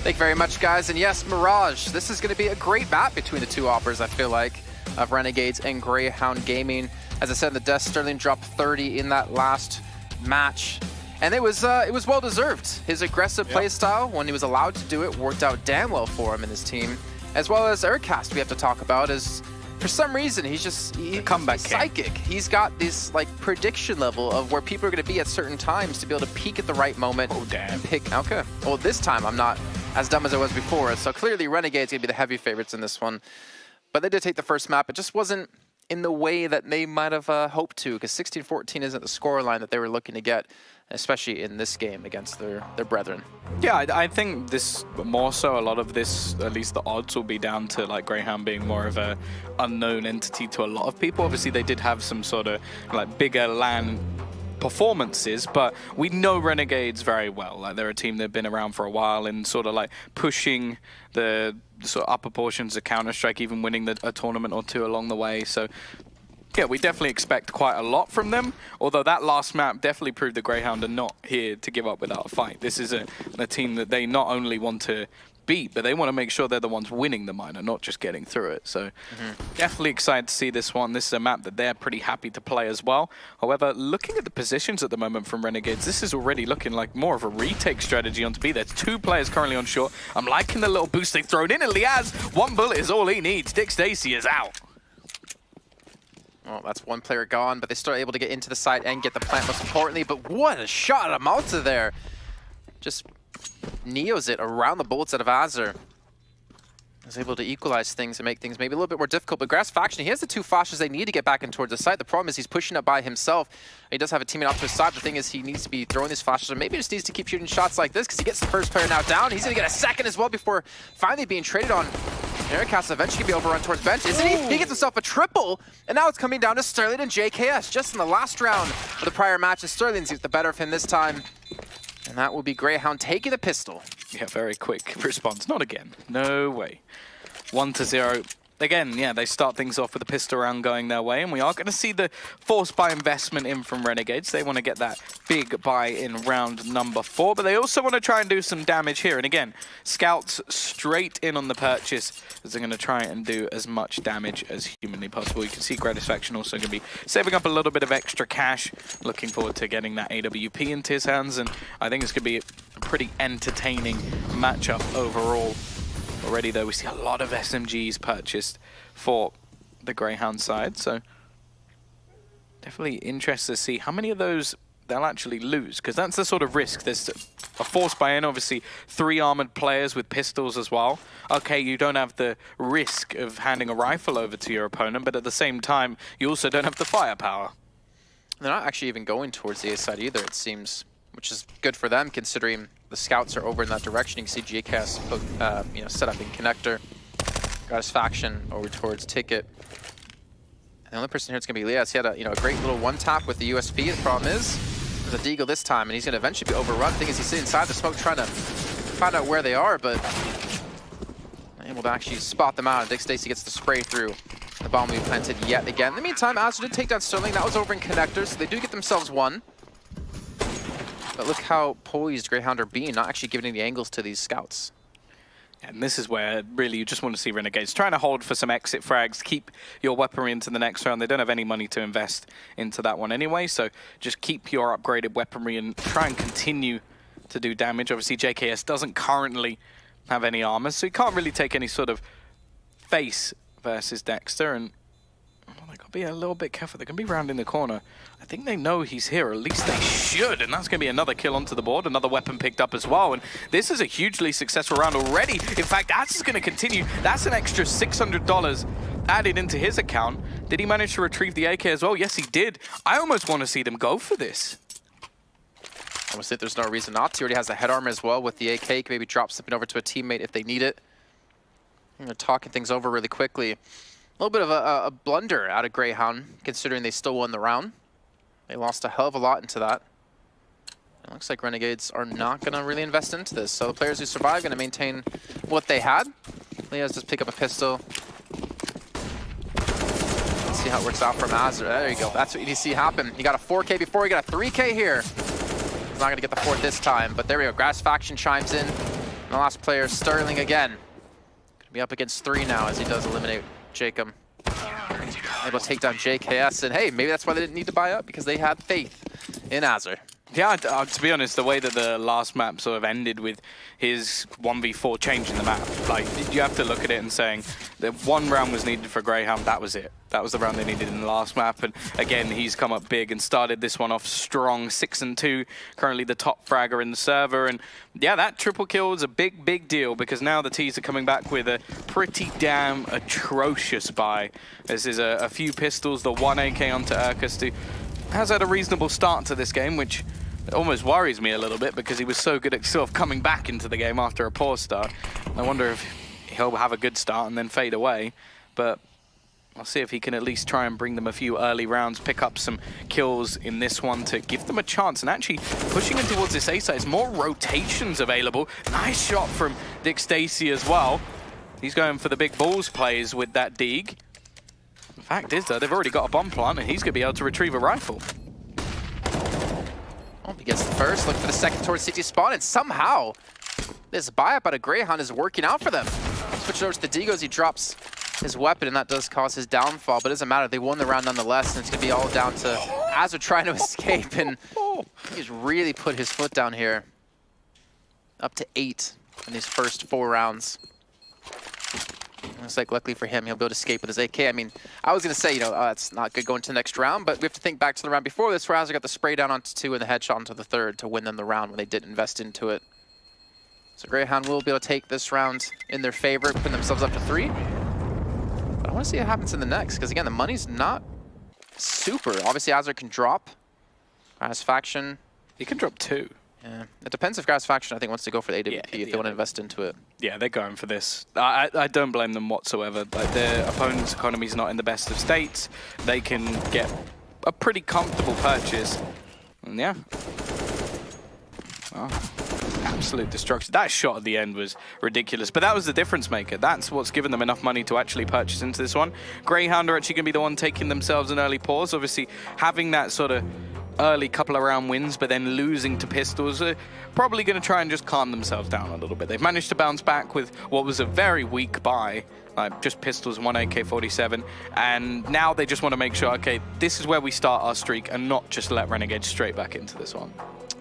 Thank you very much, guys. And yes, Mirage, this is going to be a great map between the two offers, I feel like, of Renegades and Grayhound Gaming. As I said in the death, Sterling dropped 30 in that last match. And it was well-deserved. His aggressive play style, when he was allowed to do it, worked out damn well for him and his team. As well as Aircast, we have to talk about, is for some reason, he's psychic. He's got this like prediction level of where people are going to be at certain times to be able to peak at the right moment. Oh, damn. And pick. Okay. Well, this time I'm not as dumb as I was before. So clearly Renegades going to be the heavy favorites in this one. But they did take the first map. It just wasn't in the way that they might have hoped to, because 16-14 isn't the scoreline that they were looking to get, especially in this game against their brethren. Yeah, I think this, more so, a lot of this, at least the odds, will be down to like Grayhound being more of a unknown entity to a lot of people. Obviously, they did have some sort of like bigger LAN performances, but we know Renegades very well. Like, they're a team that have been around for a while and sort of like pushing the sort of upper portions of Counter-Strike, even winning a tournament or two along the way. So yeah, we definitely expect quite a lot from them, although that last map definitely proved that Grayhound are not here to give up without a fight. This is a team that they not only want to beat, but they want to make sure they're the ones winning the minor, not just getting through it. So definitely excited to see this one. This is a map that they're pretty happy to play as well. However, looking at the positions at the moment from Renegades, this is already looking like more of a retake strategy onto B. There's 2 players currently on short. I'm liking the little boost they've thrown in, and Liaz, 1 bullet is all he needs. Dick Stacy is out. Well, that's 1 player gone, but they still able to get into the site and get the plant, most importantly. But what a shot of Malta there. Just Neos it around the bullets out of Azur. Is able to equalize things and make things maybe a little bit more difficult. But Grass Faction, he has the 2 flashes they need to get back in towards the site. The problem is he's pushing up by himself. He does have a teammate off to his side. The thing is he needs to be throwing these flashes, or maybe just needs to keep shooting shots like this, because he gets the first player now down. He's going to get a second as well before finally being traded on. Aircast eventually be overrun towards bench, isn't he? He gets himself a triple, and now it's coming down to Sterling and JKS. Just in the last round of the prior matches, Sterling's the better of him this time. And that will be Grayhound taking the pistol. Yeah, very quick response. Not again. No way. 1-0. Again, yeah, they start things off with a pistol round going their way, and we are going to see the force buy investment in from Renegades. They want to get that big buy in round number 4, but they also want to try and do some damage here. And again, scouts straight in on the purchase, as they're going to try and do as much damage as humanly possible. You can see Gratisfaction also going to be saving up a little bit of extra cash. Looking forward to getting that AWP into his hands, and I think it's going to be a pretty entertaining matchup overall. Already, though, we see a lot of SMGs purchased for the Grayhound side, so definitely interested to see how many of those they'll actually lose, because that's the sort of risk. There's a force buy-in, obviously 3 armored players with pistols as well. Okay, you don't have the risk of handing a rifle over to your opponent, but at the same time, you also don't have the firepower. They're not actually even going towards the A side either, it seems, which is good for them, considering the scouts are over in that direction. You can see GKS set up in connector. Gratisfaction over towards Ticket. And the only person here that's going to be Liaz. He had a great little one-tap with the USP. The problem is, there's a deagle this time, and he's going to eventually be overrun. The thing is, he's sitting inside the smoke trying to find out where they are, but able to actually spot them out. And Dick Stacy gets the spray through. The bomb will be planted yet again. In the meantime, Azur did take down Sterling. That was over in connector, so they do get themselves 1. But look how poised Grayhound are being, not actually giving any angles to these scouts. And this is where really you just want to see Renegades trying to hold for some exit frags, keep your weaponry into the next round. They don't have any money to invest into that one anyway, so just keep your upgraded weaponry and try and continue to do damage. Obviously, JKS doesn't currently have any armor, so he can't really take any sort of face versus Dexter, and they got to be a little bit careful. They're going to be rounding the corner. I think they know he's here, or at least they should, and that's going to be another kill onto the board, another weapon picked up as well, and this is a hugely successful round already. In fact, that's just going to continue. That's an extra $600 added into his account. Did he manage to retrieve the AK as well? Yes, he did. I almost want to see them go for this. I almost think there's no reason not to. He already has the head armor as well with the AK. Can maybe drop something over to a teammate if they need it. Talking things over really quickly. A little bit of a blunder out of Grayhound, considering they still won the round. They lost a hell of a lot into that. It looks like Renegades are not going to really invest into this. So the players who survive are going to maintain what they had. Liaz just pick up a pistol. Let's see how it works out from Azur. There you go. That's what you need to see happen. He got a 4K before, he got a 3K here. He's not going to get the 4th this time, but there we go. Grass Faction chimes in. And the last player, Sterling again. Gonna be up against 3 now as he does eliminate Jacob. Able to take down JKS, and hey, maybe that's why they didn't need to buy up, because they had faith in Azure. Yeah, to be honest, the way that the last map sort of ended with his 1v4 changing the map, like, you have to look at it and saying that 1 round was needed for Grayhound, that was it. That was the round they needed in the last map, and again, he's come up big and started this one off strong, 6-2, currently the top fragger in the server, and yeah, that triple kill is a big, big deal, because now the T's are coming back with a pretty damn atrocious buy. This is a few pistols, the 1 AK onto Urkus, who has had a reasonable start to this game, which almost worries me a little bit because he was so good at sort of coming back into the game after a poor start. I wonder if he'll have a good start and then fade away, but I'll see if he can at least try and bring them a few early rounds, pick up some kills in this one to give them a chance. And actually pushing in towards this A side, there's more rotations available. Nice shot from Dick Stacey as well. He's going for the big balls plays with that Deeg. The fact is, though, they've already got a bomb plant, and he's going to be able to retrieve a rifle. Oh, he gets the first, look for the second towards CT spawn, and somehow this buy-up out of Grayhound is working out for them. Switch over to the Deego as he drops his weapon, and that does cause his downfall, but it doesn't matter. They won the round nonetheless, and it's going to be all down to Azure trying to escape, and he's really put his foot down here. Up to 8 in these first 4 rounds. Looks like luckily for him, he'll be able to escape with his AK. I mean, I was going to say, you know, it's not good going to the next round, but we have to think back to the round before this, where Azure got the spray down onto 2 and the headshot onto the 3rd to win them the round when they didn't invest into it. So Grayhound will be able to take this round in their favor, putting themselves up to 3. But I want to see what happens in the next, because again, the money's not super. Obviously, Azure can drop. Gratisfaction. He can drop 2. Yeah, it depends if Gratisfaction, I think, wants to go for the AWP, if they want to invest into it. Yeah, they're going for this. I don't blame them whatsoever. Like, their opponent's economy is not in the best of states. They can get a pretty comfortable purchase. And yeah. Oh, absolute destruction. That shot at the end was ridiculous, but that was the difference maker. That's what's given them enough money to actually purchase into this one. Grayhound are actually going to be the one taking themselves an early pause. Obviously, having that sort of early couple of round wins, but then losing to pistols, are probably going to try and just calm themselves down a little bit. They've managed to bounce back with what was a very weak buy, like just pistols and 1 AK-47, and now they just want to make sure, okay, this is where we start our streak and not just let Renegades straight back into this one.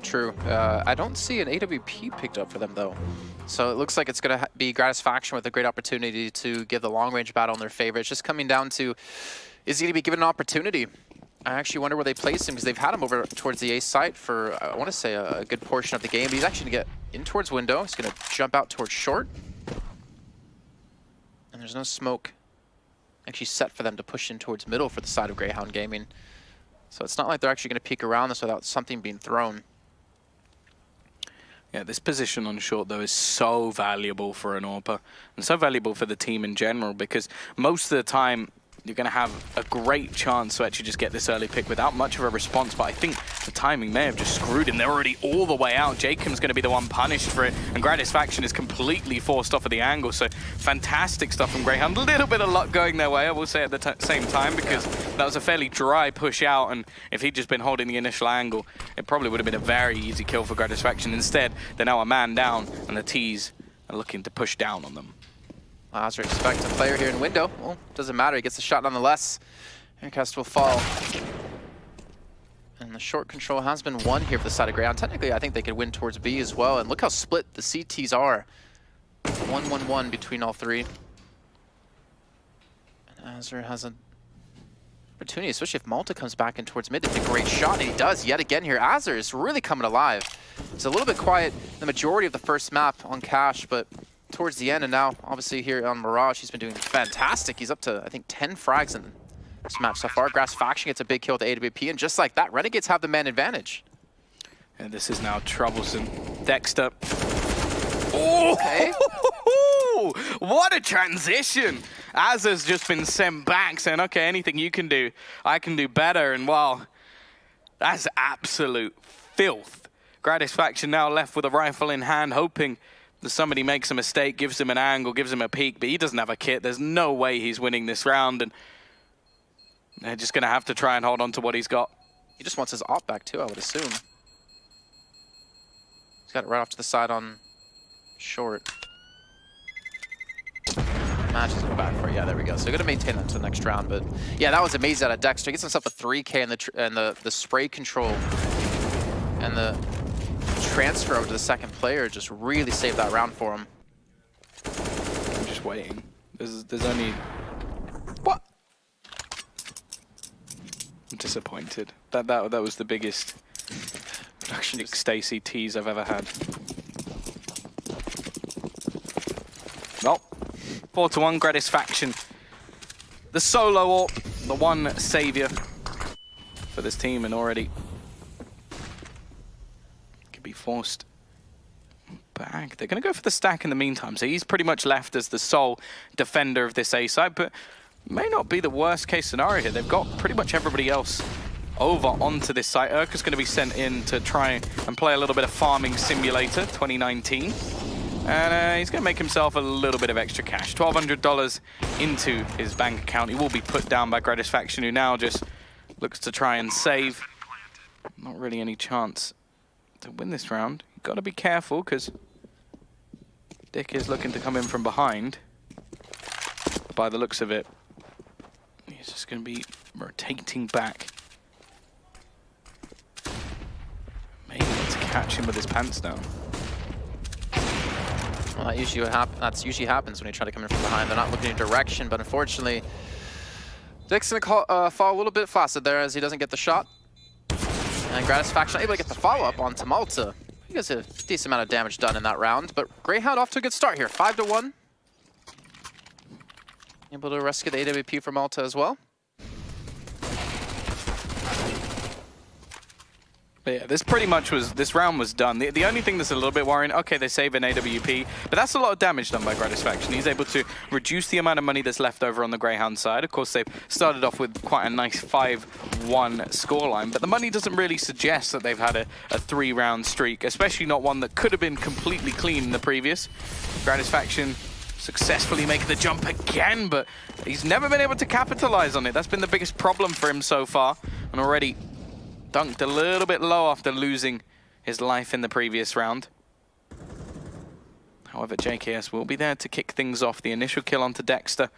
True. I don't see an AWP picked up for them, though. So it looks like it's going to be Gratisfaction with a great opportunity to give the long-range battle in their favor. It's just coming down to, is he going to be given an opportunity? I actually wonder where they place him, because they've had him over towards the A site for, I want to say, a good portion of the game. But he's actually going to get in towards window. He's going to jump out towards short. And there's no smoke actually set for them to push in towards middle for the side of Grayhound Gaming. So it's not like they're actually going to peek around this without something being thrown. Yeah, this position on short, though, is so valuable for an AWPer, and so valuable for the team in general, because most of the time, you're going to have a great chance to actually just get this early pick without much of a response, but I think the timing may have just screwed him. They're already all the way out. Jacob's going to be the one punished for it, and Gratisfaction is completely forced off of the angle, so fantastic stuff from Grayhound. A little bit of luck going their way, I will say, at the same time, because that was a fairly dry push out, and if he'd just been holding the initial angle, it probably would have been a very easy kill for Gratisfaction. Instead, they're now a man down, and the T's are looking to push down on them. Azure expect a player here in window. Well, doesn't matter. He gets the shot nonetheless. Aircast will fall. And the short control has been won here for the side of Grayhound. Technically, I think they could win towards B as well. And look how split the CTs are. 1-1-1 between all 3. And Azure has an opportunity, especially if Malta comes back in towards mid. It's a great shot, and he does yet again here. Azure is really coming alive. It's a little bit quiet the majority of the first map on Cash, but towards the end, and now obviously here on Mirage, he's been doing fantastic. He's up to, I think, 10 frags in this match so far. Gratisfaction gets a big kill with the AWP, and just like that, Renegades have the man advantage. And this is now troublesome. Dexter. Oh, okay. What a transition! Azur's just been sent back, saying, okay, anything you can do, I can do better. And wow, that's absolute filth. Gratisfaction now left with a rifle in hand, hoping that somebody makes a mistake, gives him an angle, gives him a peek, but he doesn't have a kit. There's no way he's winning this round, and they're just going to have to try and hold on to what he's got. He just wants his op back too, I would assume. He's got it right off to the side on short. Matches it back for, yeah, there we go. So we're gonna maintain that to the next round, but yeah, that was amazing out of Dexter. He gets himself a 3K and the spray control and the transfer over to the second player just really saved that round for him. I'm just waiting. There's only... What? I'm disappointed. That was the biggest production Stacy tease I've ever had. Well, 4-1 Gratisfaction. The solo AWP, the one savior for this team, and already could be forced back. They're going to go for the stack in the meantime, so he's pretty much left as the sole defender of this A side, but may not be the worst case scenario here. They've got pretty much everybody else over onto this site. Urka's going to be sent in to try and play a little bit of Farming Simulator 2019. And he's going to make himself a little bit of extra cash. $1,200 into his bank account. He will be put down by Gratisfaction, who now just looks to try and save. Not really any chance to win this round. You've got to be careful, because Dick is looking to come in from behind. By the looks of it, he's just going to be rotating back. Maybe to catch him with his pants down. Well, that's usually happens when you try to come in from behind. They're not looking in direction, but unfortunately, Dick's gonna fall a little bit flaccid there as he doesn't get the shot. And Gratisfaction able to get the follow-up onto Malta. He gets a decent amount of damage done in that round, but Grayhound off to a good start here, 5-1. Able to rescue the AWP for Malta as well. But yeah, this round was done. The only thing that's a little bit worrying, okay, they save an AWP, but that's a lot of damage done by Gratisfaction. He's able to reduce the amount of money that's left over on the Grayhound side. Of course, they've started off with quite a nice 5-1 scoreline, but the money doesn't really suggest that they've had a 3-round streak, especially not one that could have been completely clean in the previous. Gratisfaction successfully making the jump again, but he's never been able to capitalize on it. That's been the biggest problem for him so far, and already dunked a little bit low after losing his life in the previous round. However, JKS will be there to kick things off. The initial kill onto Dexter.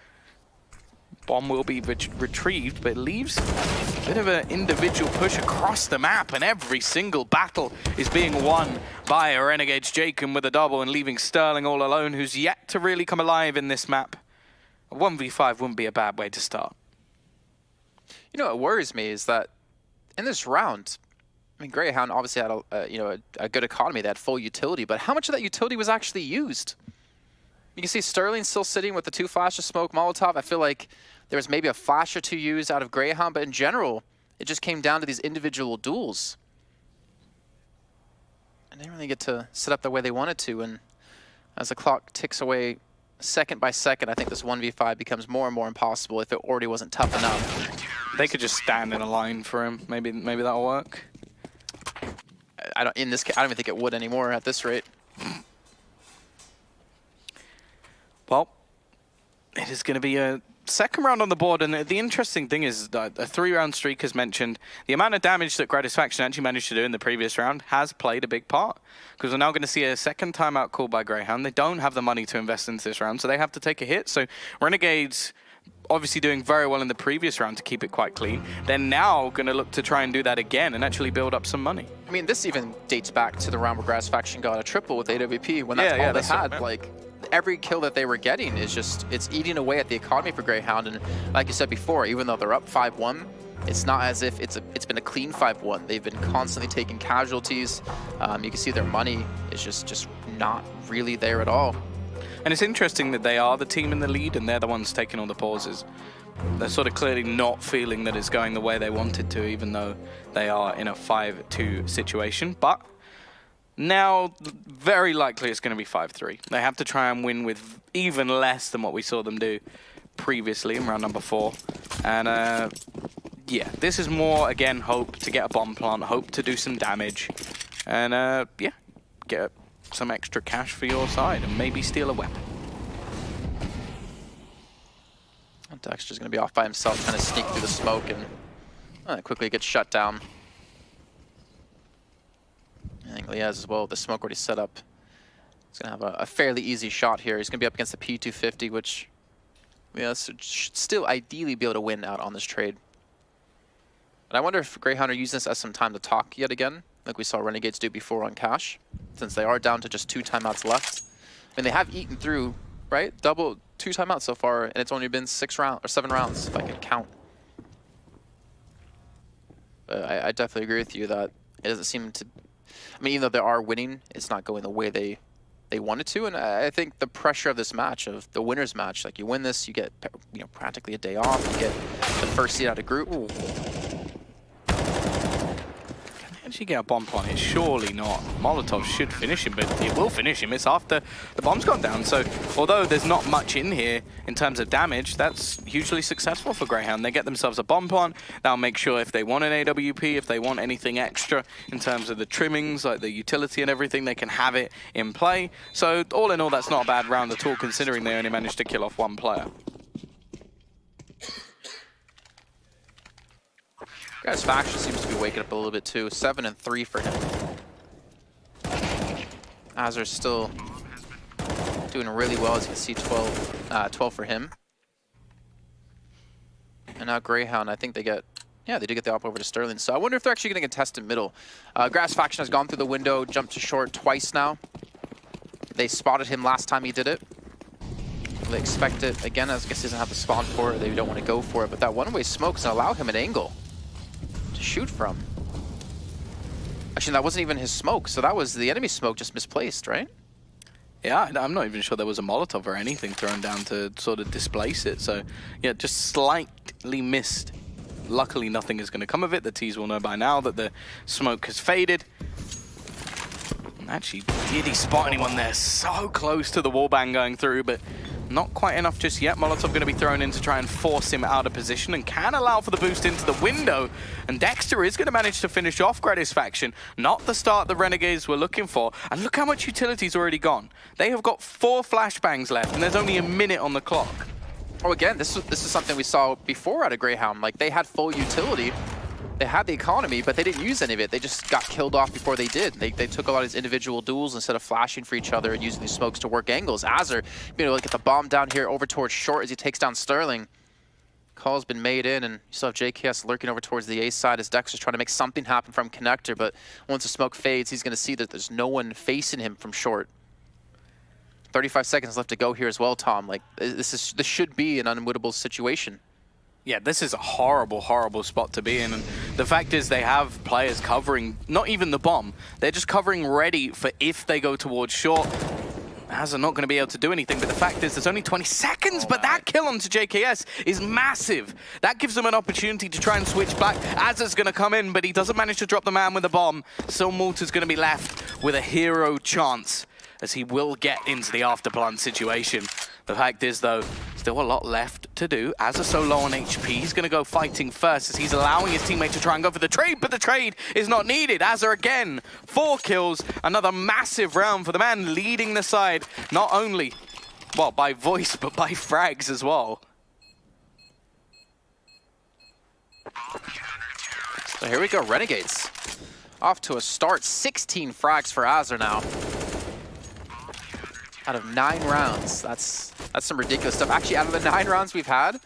Bomb will be retrieved, but it leaves a bit of an individual push across the map, and every single battle is being won by a Renegades Jacob with a double, and leaving Sterling all alone, who's yet to really come alive in this map. A 1v5 wouldn't be a bad way to start. You know what worries me is that in this round, I mean, Grayhound obviously had a good economy. They had full utility, but how much of that utility was actually used? You can see Sterling still sitting with the 2 flashes, smoke, Molotov. I feel like there was maybe a flash or 2 used out of Grayhound, but in general, it just came down to these individual duels. And they didn't really get to set up the way they wanted to, and as the clock ticks away second by second, I think this 1v5 becomes more and more impossible if it already wasn't tough enough. They could just stand in a line for him. Maybe that'll work. I don't even think it would anymore at this rate. Well, it is going to be a second round on the board, and the interesting thing is that a 3-round streak, as mentioned, the amount of damage that Gratisfaction actually managed to do in the previous round has played a big part, because we're now going to see a second timeout called by Grayhound. They don't have the money to invest into this round, so they have to take a hit. So Renegades obviously doing very well in the previous round to keep it quite clean. They're now going to look to try and do that again and actually build up some money. I mean, this even dates back to the round where Gratisfaction got a triple with AWP, when that's all they had. Like, every kill that they were getting is just, it's eating away at the economy for Grayhound. And like you said before, even though they're up 5-1, it's not as if it's been a clean 5-1. They've been constantly taking casualties. You can see their money is just not really there at all. And it's interesting that they are the team in the lead and they're the ones taking all the pauses. They're sort of clearly not feeling that it's going the way they wanted to, even though they are in a 5-2 situation. But now, very likely it's going to be 5-3. They have to try and win with even less than what we saw them do previously in round number 4. And yeah, this is more, again, hope to get a bomb plant, hope to do some damage. And yeah, get some extra cash for your side and maybe steal a weapon. Dexter's going to be off by himself, trying to sneak through the smoke, and quickly gets shut down. I think Liaz as well, the smoke already set up He's going to have a fairly easy shot here. He's going to be up against the P250, which should still ideally be able to win out on this trade. But I wonder if Grayhound are using this as some time to talk yet again, like we saw Renegades do before on Cash, since they are down to just 2 timeouts left. I mean, they have eaten through, right? 2 timeouts so far, and it's only been 7 rounds, if I can count. But I definitely agree with you that it doesn't seem to... I mean, even though they are winning, it's not going the way they wanted to, and I think the pressure of this match, of the winner's match, like you win this, you get practically a day off, you get the first seed out of group. Ooh. Actually get a bomb on it? Surely not. Molotov should finish him, but it will finish him. It's after the bomb's gone down. So although there's not much in here in terms of damage, that's hugely successful for Grayhound. They get themselves a bomb plant. That'll make sure if they want an AWP, if they want anything extra in terms of the trimmings, like the utility and everything, they can have it in play. So all in all, that's not a bad round at all, considering they only managed to kill off 1 player. Guy's faction seems to be waking up a little bit too. 7 and 3 for him. Azur's still doing really well, as you can see. 12 for him. And now Grayhound, I think they get, yeah, they do get the op over to Sterling. So I wonder if they're actually going to contest in middle. Grass faction has gone through the window, jumped to short twice now. They spotted him last time he did it. They expect it again. I guess he doesn't have the spawn for it. They don't want to go for it. But that one-way smoke's going to allow him an angle to shoot from. Actually, that wasn't even his smoke, so that was the enemy smoke just misplaced, right? Yeah, I'm not even sure there was a Molotov or anything thrown down to sort of displace it. So, yeah, just slightly missed. Luckily, nothing is going to come of it. The T's will know by now that the smoke has faded. And actually, did he spot anyone there? So close to the wallbang going through, but not quite enough just yet. Molotov going to be thrown in to try and force him out of position and can allow for the boost into the window. And Dexter is going to manage to finish off Grayhound's faction. Not the start the Renegades were looking for. And look how much utility's already gone. They have got 4 flashbangs left, and there's only a minute on the clock. Oh, again, this is something we saw before out of Grayhound. Like, they had full utility. They had the economy, but they didn't use any of it. They just got killed off before they did. They took a lot of these individual duels instead of flashing for each other and using these smokes to work angles. Azur, being able to get the bomb down here over towards short as he takes down Sterling. Call's been made in, and you still have JKS lurking over towards the A side as Dexter's trying to make something happen from connector, but once the smoke fades, he's going to see that there's no one facing him from short. 35 seconds left to go here as well, Tom. Like, this should be an unwinnable situation. Yeah, this is a horrible, horrible spot to be in. And the fact is they have players covering, not even the bomb. They're just covering ready for if they go towards short. Azur not going to be able to do anything, but the fact is there's only 20 seconds, but that kill onto JKS is massive. That gives them an opportunity to try and switch back. Azur's going to come in, but he doesn't manage to drop the man with the bomb. So Malta's going to be left with a hero chance, as he will get into the afterplant situation. The fact is, though, still a lot left to do. Azur so low on HP, he's going to go fighting first as he's allowing his teammate to try and go for the trade, but the trade is not needed. Azur again, 4 kills, another massive round for the man leading the side, not only, well, by voice, but by frags as well. So here we go, Renegades. Off to a start, 16 frags for Azur now. Out of 9 rounds, that's some ridiculous stuff. Actually, out of the 9 rounds we've had,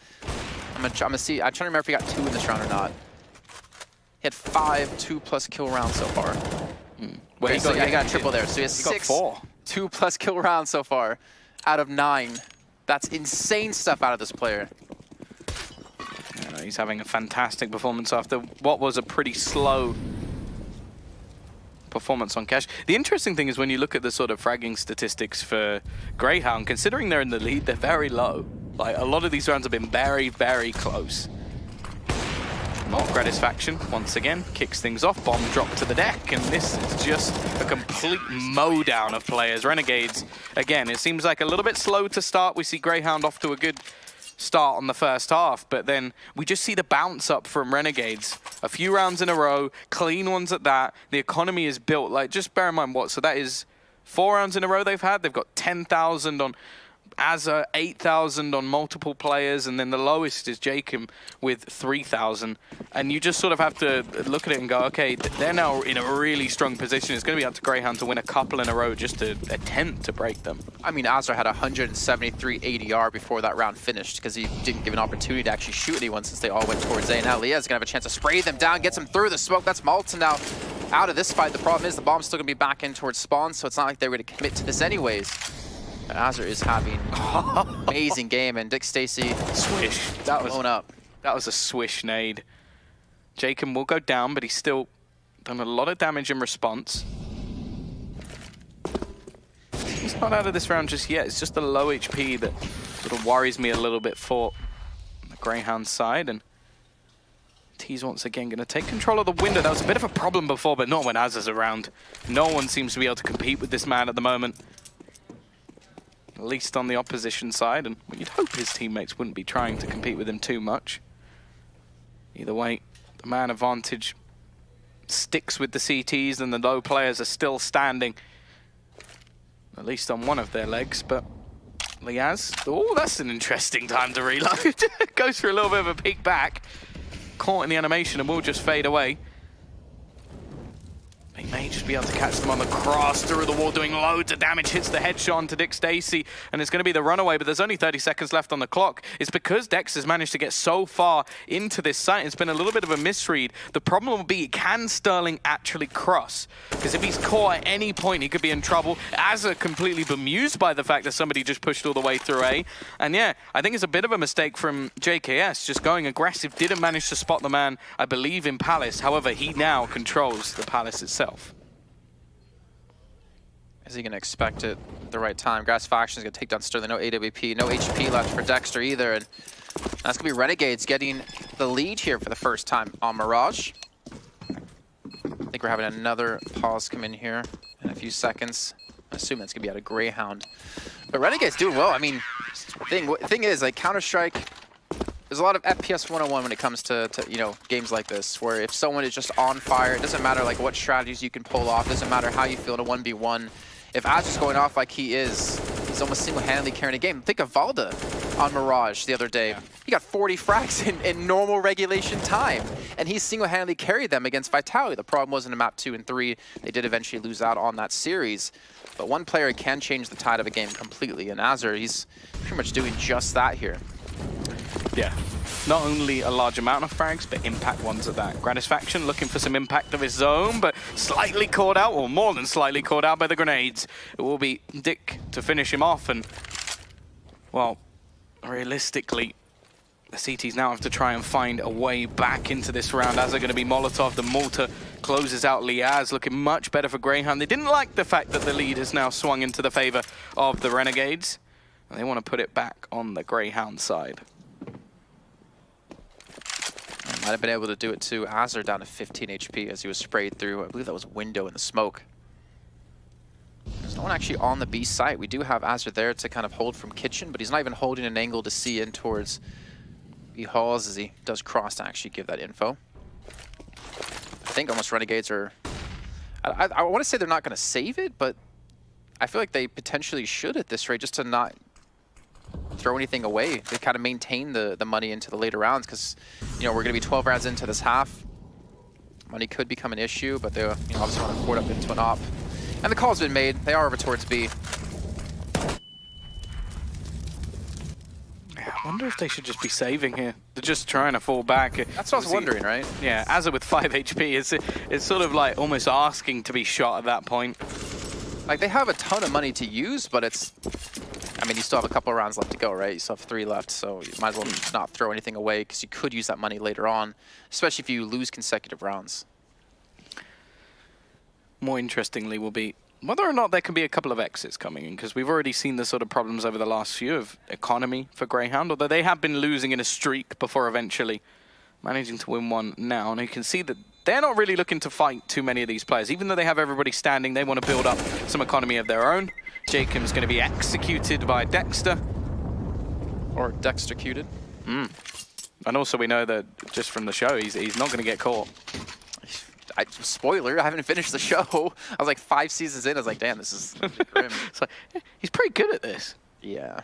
I'm trying to remember if he got 2 in this round or not. He had 5 2+ kill rounds so far. Well, Okay, so he got a triple there. So he has 6 4 2+ kill rounds so far out of 9. That's insane stuff out of this player. Yeah, he's having a fantastic performance after what was a pretty slow performance on Cash. The interesting thing is when you look at the sort of fragging statistics for Grayhound, considering they're in the lead, they're very low. Like, a lot of these rounds have been very, very close. Grayhound's faction, once again, kicks things off. Bomb drop to the deck, and this is just a complete mowdown of players. Renegades, again, it seems like a little bit slow to start. We see Grayhound off to a good start on the first half, but then we just see the bounce up from Renegades. A few rounds in a row, clean ones at that. The economy is built, like, just bear in mind what, so that is 4 rounds in a row they've had. They've got 10,000 on Azza 8,000 on multiple players, and then the lowest is Jacob with 3,000. And you just sort of have to look at it and go, okay, they're now in a really strong position. It's going to be up to Grayhound to win a couple in a row just to attempt to break them. I mean, Azra had 173 ADR before that round finished because he didn't give an opportunity to actually shoot anyone since they all went towards A. Now Leah's going to have a chance to spray them down, gets them through the smoke. That's Malta now out of this fight. The problem is the bomb's still going to be back in towards spawn, so it's not like they were to commit to this anyways. And Azra is having an amazing game, and Dick Stacy Swish. That was blown up. That was a swish nade. Jacob will go down, but he's still done a lot of damage in response. He's not out of this round just yet. It's just the low HP that sort of worries me a little bit for the Grayhound side. And T's once again going to take control of the window. That was a bit of a problem before, but not when Azza's around. No one seems to be able to compete with this man at the moment. At least on the opposition side. And you'd hope his teammates wouldn't be trying to compete with him too much. Either way, the man advantage sticks with the CTs and the low players are still standing. At least on one of their legs, but Liaz, oh, that's an interesting time to reload. Goes for a little bit of a peek back. Caught in the animation and will just fade away. He may just be able to catch them on the cross through the wall, doing loads of damage, hits the headshot onto Dick Stacy, and it's going to be the runaway, but there's only 30 seconds left on the clock. It's because Dex has managed to get so far into this site. It's been a little bit of a misread. The problem will be, can Sterling actually cross? Because if he's caught at any point, he could be in trouble. Azza completely bemused by the fact that somebody just pushed all the way through A. And yeah, I think it's a bit of a mistake from JKS, just going aggressive, didn't manage to spot the man, I believe, in Palace. However, he now controls the Palace itself. Is he going to expect it at the right time? Grass Faction is going to take down Sterling. No AWP, no HP left for Dexter either. And that's going to be Renegades getting the lead here for the first time on Mirage. I think we're having another pause come in here in a few seconds. I assume that's going to be out of Grayhound. But Renegades doing well. I mean, thing is, like, Counter-Strike, there's a lot of FPS 101 when it comes to you know, games like this, where if someone is just on fire, it doesn't matter like what strategies you can pull off, doesn't matter how you feel in a 1v1. If Azra's going off like he is, he's almost single-handedly carrying a game. Think of Valda on Mirage the other day. Yeah. He got 40 frags in normal regulation time, and he single-handedly carried them against Vitality. The problem was in map 2 and 3, they did eventually lose out on that series. But one player can change the tide of a game completely, and Azra, he's pretty much doing just that here. Yeah, not only a large amount of frags, but impact ones at that. Gratisfaction looking for some impact of his own, but slightly caught out, or more than slightly caught out by the grenades. It will be Dick to finish him off, and, well, realistically, the CTs now have to try and find a way back into this round, as they're going to be Molotov. The Malta closes out Liaz, looking much better for Grayhound. They didn't like the fact that the lead has now swung into the favor of the Renegades, and they want to put it back on the Grayhound side. Might have been able to do it too. Azra down to 15 HP as he was sprayed through. I believe that was a window in the smoke. There's no one actually on the B site. We do have Azra there to kind of hold from kitchen, but he's not even holding an angle to see in towards B halls as he does cross to actually give that info. I think almost Renegades are... I want to say they're not going to save it, but I feel like they potentially should at this rate, just to not throw anything away. They kind of maintain the money into the later rounds, because, you know, we're going to be 12 rounds into this half. Money could become an issue, but they, you know, obviously want to port up into an op. And the call's been made. They are over towards B. I wonder if they should just be saving here. They're just trying to fall back. That's what I was wondering, right? Yeah, Azza with 5 HP, it's sort of like almost asking to be shot at that point. Like, they have a ton of money to use, but it's... I mean, you still have a couple of rounds left to go, right? You still have 3 left, so you might as well just not throw anything away, because you could use that money later on, especially if you lose consecutive rounds. More interestingly will be whether or not there can be a couple of exits coming in, because we've already seen the sort of problems over the last few of economy for Grayhound, although they have been losing in a streak before eventually managing to win one now. And you can see that they're not really looking to fight too many of these players. Even though they have everybody standing, they want to build up some economy of their own. Jacob's going to be executed by Dexter. Or Dextercuted. And also we know that just from the show, he's not going to get caught. Spoiler, I haven't finished the show. I was like 5 seasons in, I was like, damn, this is grim. It's like, he's pretty good at this. Yeah.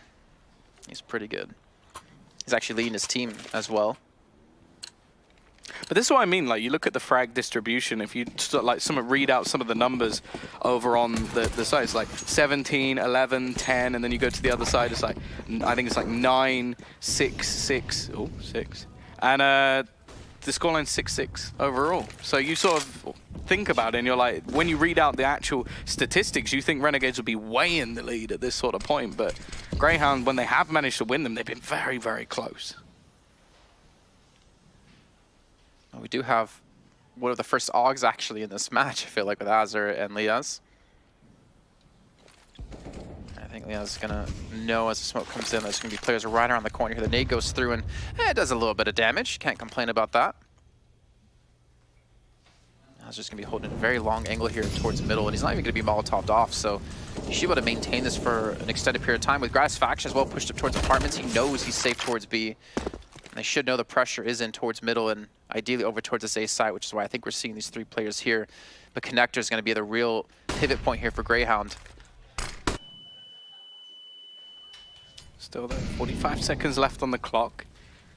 He's pretty good. He's actually leading his team as well. But this is what I mean, like, you look at the frag distribution, if you sort of, like, read out some of the numbers over on the side, it's like 17, 11, 10, and then you go to the other side, it's like, I think it's like 9, 6, 6, oh, 6. And the scoreline's 6-6 overall. So you sort of think about it, and you're like, when you read out the actual statistics, you think Renegades would be way in the lead at this sort of point, but Grayhound, when they have managed to win them, they've been very, very close. We do have one of the first AUGs actually in this match, I feel like, with Azure and Liaz. I think Liaz is going to know as the smoke comes in, there's going to be players right around the corner here. The nade goes through and it does a little bit of damage. Can't complain about that. Azur's just going to be holding a very long angle here towards the middle, and he's not even going to be Molotoved off, so he should be able to maintain this for an extended period of time. With Grass Faction as well pushed up towards apartments, he knows he's safe towards B. They should know the pressure is in towards middle and ideally over towards this A side, which is why I think we're seeing these three players here. But Connector is going to be the real pivot point here for Grayhound. Still there, 45 seconds left on the clock.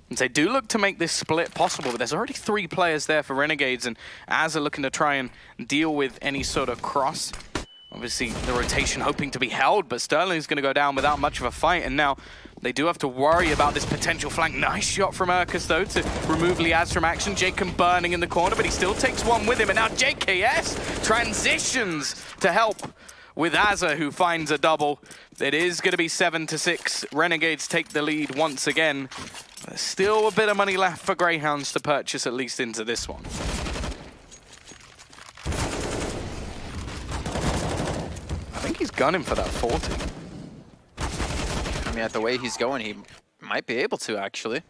And they do look to make this split possible, but there's already 3 players there for Renegades, and Az are looking to try and deal with any sort of cross. Obviously, the rotation hoping to be held, but Sterling's going to go down without much of a fight, and now they do have to worry about this potential flank. Nice shot from Urkus, though, to remove Liaz from action. Jacob burning in the corner, but he still takes one with him, and now JKS transitions to help with Azza, who finds a double. It is going to be 7-6. Renegades take the lead once again. There's still a bit of money left for Greyhounds to purchase, at least into this one. I think he's gunning for that 40. I mean, at the way he's going, he might be able to, actually.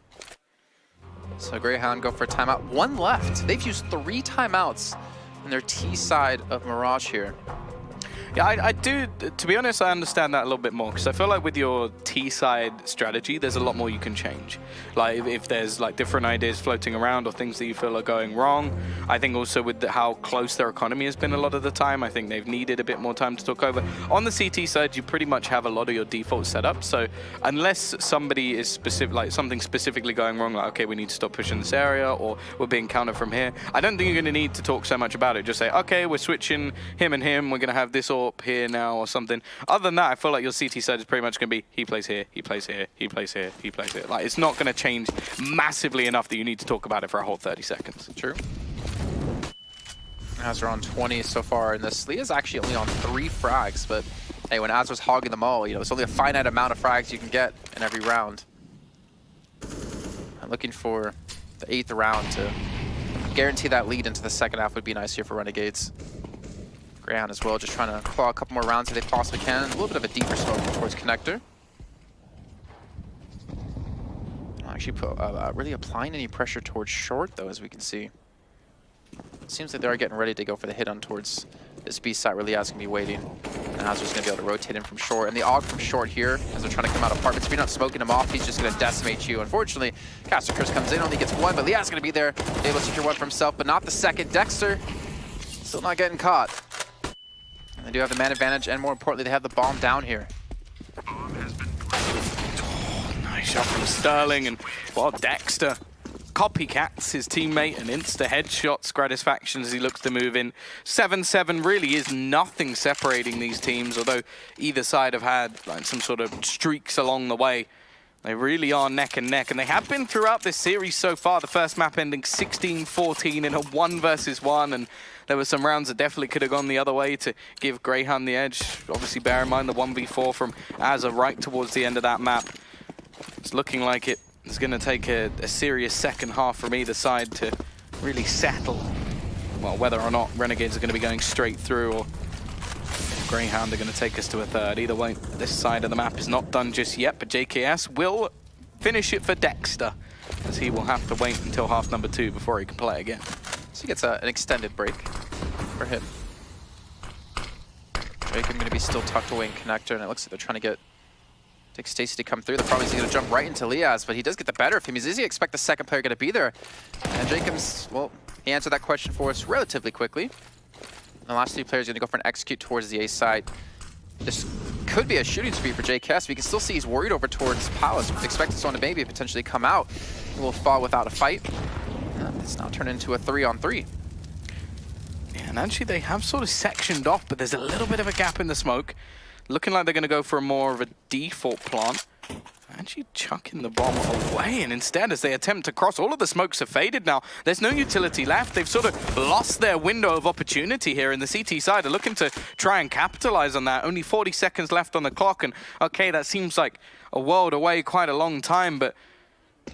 So Grayhound go for a timeout. 1 left. They've used 3 timeouts in their T side of Mirage here. Yeah, I do, to be honest, I understand that a little bit more, because I feel like with your T-side strategy, there's a lot more you can change. Like, if there's like different ideas floating around or things that you feel are going wrong. I think also with how close their economy has been a lot of the time, I think they've needed a bit more time to talk over. On the CT side, you pretty much have a lot of your default setup, so unless somebody is specific, like something specifically going wrong, like, okay, we need to stop pushing this area, or we're being countered from here, I don't think you're going to need to talk so much about it. Just say, okay, we're switching him and him, we're going to have this AWP here now or something. Other than that, I feel like your CT side is pretty much going to be he plays here, he plays here, he plays here, he plays here. Like, it's not going to change massively enough that you need to talk about it for a whole 30 seconds. True. Azure on 20 so far, and this Leah's actually only on 3 frags, but hey, when Azure's hogging them all, you know, it's only a finite amount of frags you can get in every round. I'm looking for the 8th round to guarantee that lead into the second half would be nice here for Renegades. Grayhound as well, just trying to claw a couple more rounds if they possibly can. A little bit of a deeper smoke towards Connector. Not actually really applying any pressure towards short, though, as we can see. It seems like they are getting ready to go for the hit on towards this B side where Liaz going to be waiting. And Azur's going to be able to rotate in from short. And the AUG from short here, as they're trying to come out of apartments. If you're not smoking him off, he's just going to decimate you. Unfortunately, Caster Curse comes in, only gets 1, but Liaz going to be there, able to secure 1 for himself, but not the second. Dexter still not getting caught. And they do have the man advantage, and more importantly, they have the bomb down here. Oh, nice shot from Sterling, and well, Dexter copycats his teammate and insta headshots Gratisfaction as he looks to move in. 7-7 really is nothing separating these teams, although either side have had like some sort of streaks along the way. They really are neck and neck, and they have been throughout this series so far. The first map ending 16-14 in a 1 versus 1, and there were some rounds that definitely could have gone the other way to give Grayhound the edge. Obviously, bear in mind the 1v4 from Azza right towards the end of that map. It's looking like it's going to take a serious second half from either side to really settle, well, whether or not Renegades are going to be going straight through, or Grayhound are going to take us to a third. Either way, this side of the map is not done just yet, but JKS will finish it for Dexter, as he will have to wait until half number 2 before he can play again. So he gets an extended break for him. Jacob going to be still tucked away in Connector, and it looks like they're trying to take Stacy to come through. They're probably going to jump right into Liaz, but he does get the better of him. Does he expect the second player going to be there? And Jacobs, well, he answered that question for us relatively quickly. The last 3 players are going to go for an execute towards the A side. Just could be a shooting spree for JKS. We can still see he's worried over towards Palace. Expect someone to maybe potentially come out. He will fall without a fight. It's now turned into a 3-on-3. Yeah, and actually they have sort of sectioned off, but there's a little bit of a gap in the smoke. Looking like they're going to go for more of a default plant. Actually chucking the bomb away, and instead as they attempt to cross, all of the smokes have faded now. There's no utility left. They've sort of lost their window of opportunity here in the CT side. They're looking to try and capitalize on that. Only 40 seconds left on the clock, and okay, that seems like a world away, quite a long time, but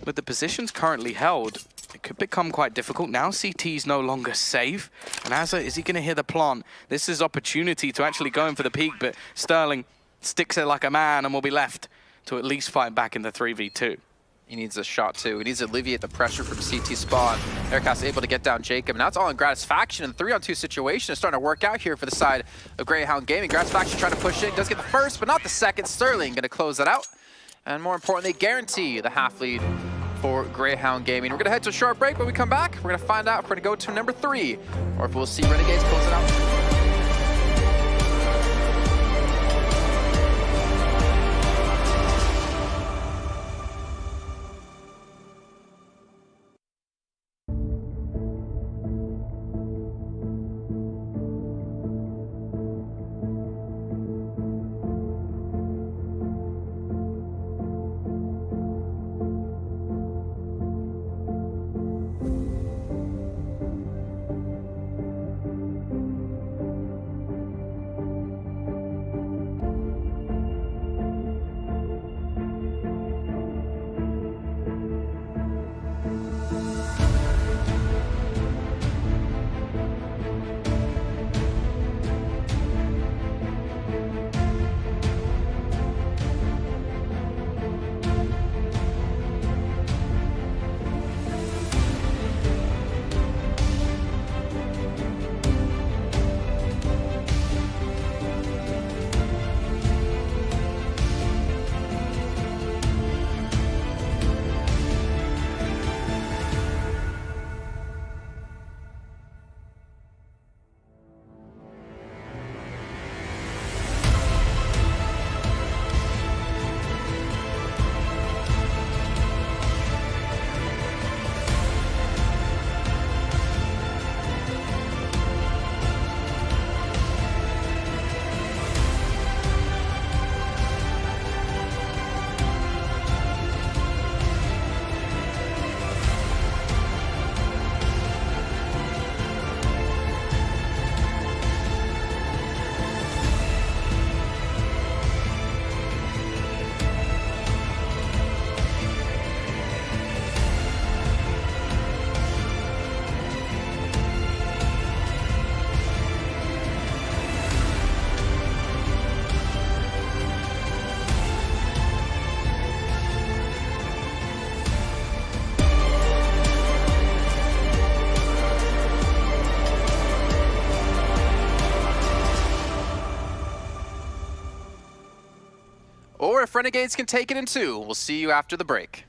with the positions currently held, it could become quite difficult. Now CT's no longer safe, and Azza, is he going to hear the plant? This is opportunity to actually go in for the peak, but Sterling sticks it like a man and will be left to at least fight back in the 3v2. He needs a shot too. He needs to alleviate the pressure from CT spawn. Aircast able to get down Jacob. Now it's all in Gratisfaction, and the 3-on-2 situation is starting to work out here for the side of Grayhound Gaming. Gratisfaction trying to push in, does get the first, but not the second. Sterling going to close that out, and more importantly, guarantee the half lead for Grayhound Gaming. We're going to head to a short break. When we come back, we're going to find out if we're going to go to number 3, or if we'll see Renegades close it out. Or if Renegades can take it in 2, we'll see you after the break.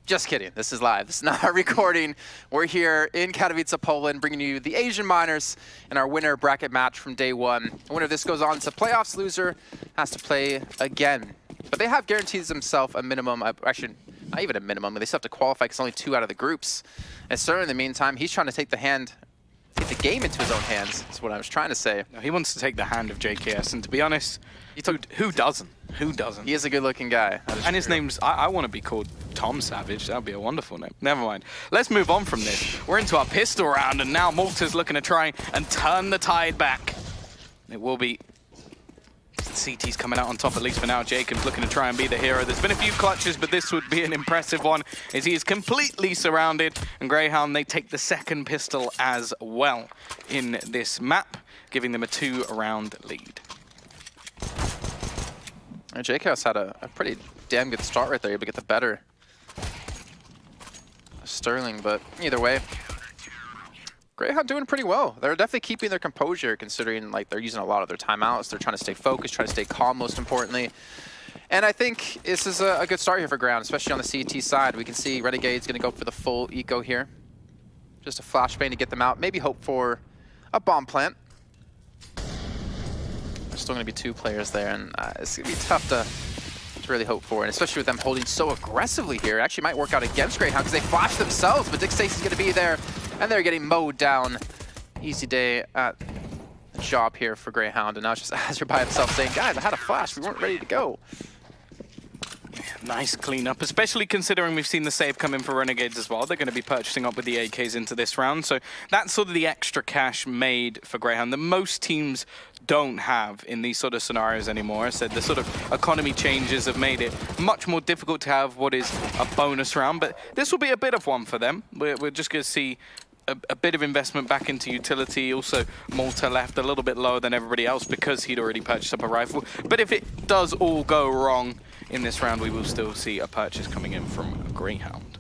Just kidding, this is live, this is not a recording. We're here in Katowice, Poland, bringing you the Asian Minors in our winner bracket match from day 1. The winner of this goes on to playoffs, loser has to play again. But they have guaranteed themselves a minimum, actually, not even a minimum, but they still have to qualify because only 2 out of the groups. And Sir, in the meantime, he's trying to take the game into his own hands, is what I was trying to say. No, he wants to take the hand of JKS, and to be honest, who doesn't? Who doesn't? He is a good-looking guy. And his name's, I want to be called Tom Savage. That would be a wonderful name. Never mind. Let's move on from this. We're into our pistol round, and now Malta's looking to try and turn the tide back. It will be CT's coming out on top, at least for now. Jacob's looking to try and be the hero. There's been a few clutches, but this would be an impressive one, as he is completely surrounded. And Grayhound, they take the second pistol as well in this map, giving them a 2-round lead. And JKS had a pretty damn good start right there, able to get the better Sterling, but either way, Grayhound doing pretty well. They're definitely keeping their composure, considering like they're using a lot of their timeouts. They're trying to stay focused, trying to stay calm, most importantly. And I think this is a good start here for Grayhound, especially on the CT side. We can see Renegade's going to go for the full eco here. Just a flashbang to get them out. Maybe hope for a bomb plant. still going to be 2 players there, and it's going to be tough to really hope for, and especially with them holding so aggressively here. It actually might work out against Grayhound because they flash themselves, but Dick Stacy's going to be there, and they're getting mowed down. Easy day at the job here for Grayhound, and now it's just Azure by himself saying, guys, I had a flash, we weren't ready to go. Nice cleanup, especially considering we've seen the save come in for Renegades as well. They're going to be purchasing up with the AKs into this round, so that's sort of the extra cash made for Grayhound that most teams don't have in these sort of scenarios anymore. I said the sort of economy changes have made it much more difficult to have what is a bonus round, but this will be a bit of one for them. We're just going to see a bit of investment back into utility. Also, Malta left a little bit lower than everybody else because he'd already purchased up a rifle. But if it does all go wrong in this round, we will still see a purchase coming in from Grayhound.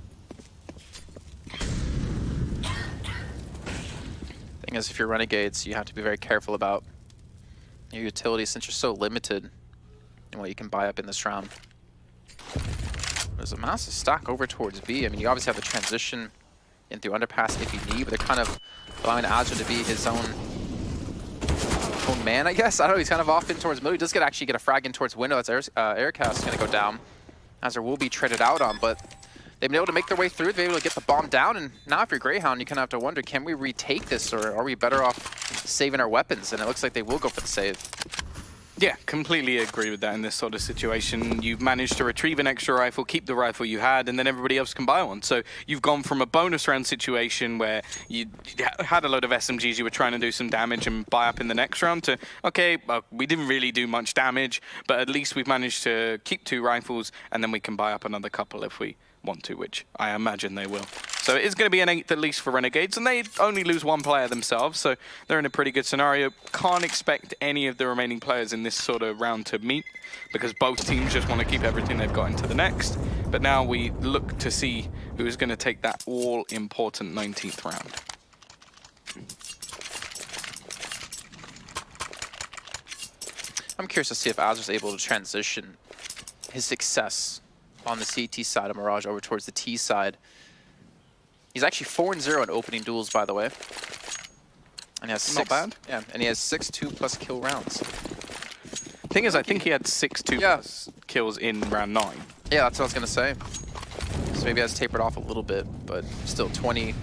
Thing is, if you're Renegades, you have to be very careful about your utility since you're so limited in what you can buy up in this round. There's a massive stack over towards B. I mean, you obviously have the transition in through underpass if you need, but they're kind of allowing Azure to be his own man, I guess. I don't know, he's kind of off in towards middle. He does actually get a frag in towards window. That's Aircast going to go down. Azure will be traded out on, but they've been able to make their way through. They've been able to get the bomb down, and now if you're Grayhound, you kind of have to wonder, can we retake this, or are we better off saving our weapons? And it looks like they will go for the save. Yeah, completely agree with that in this sort of situation. You've managed to retrieve an extra rifle, keep the rifle you had, and then everybody else can buy one. So you've gone from a bonus round situation where you had a load of SMGs, you were trying to do some damage and buy up in the next round to, okay, well, we didn't really do much damage, but at least we've managed to keep 2 rifles, and then we can buy up another couple if we want to, which I imagine they will. So it is going to be an 8th at least for Renegades, and they only lose 1 player themselves, so they're in a pretty good scenario. Can't expect any of the remaining players in this sort of round to meet, because both teams just want to keep everything they've got into the next. But now we look to see who is going to take that all-important 19th round. I'm curious to see if Azure's able to transition his success on the CT side of Mirage over towards the T side. He's actually 4-0 in opening duels, by the way. And he has 6. Not bad. Yeah, and he has 6 2+ kill rounds. Thing is, I think he had 6 2+ kills in round 9. Yeah, that's what I was gonna say. So maybe that's tapered off a little bit, but still 20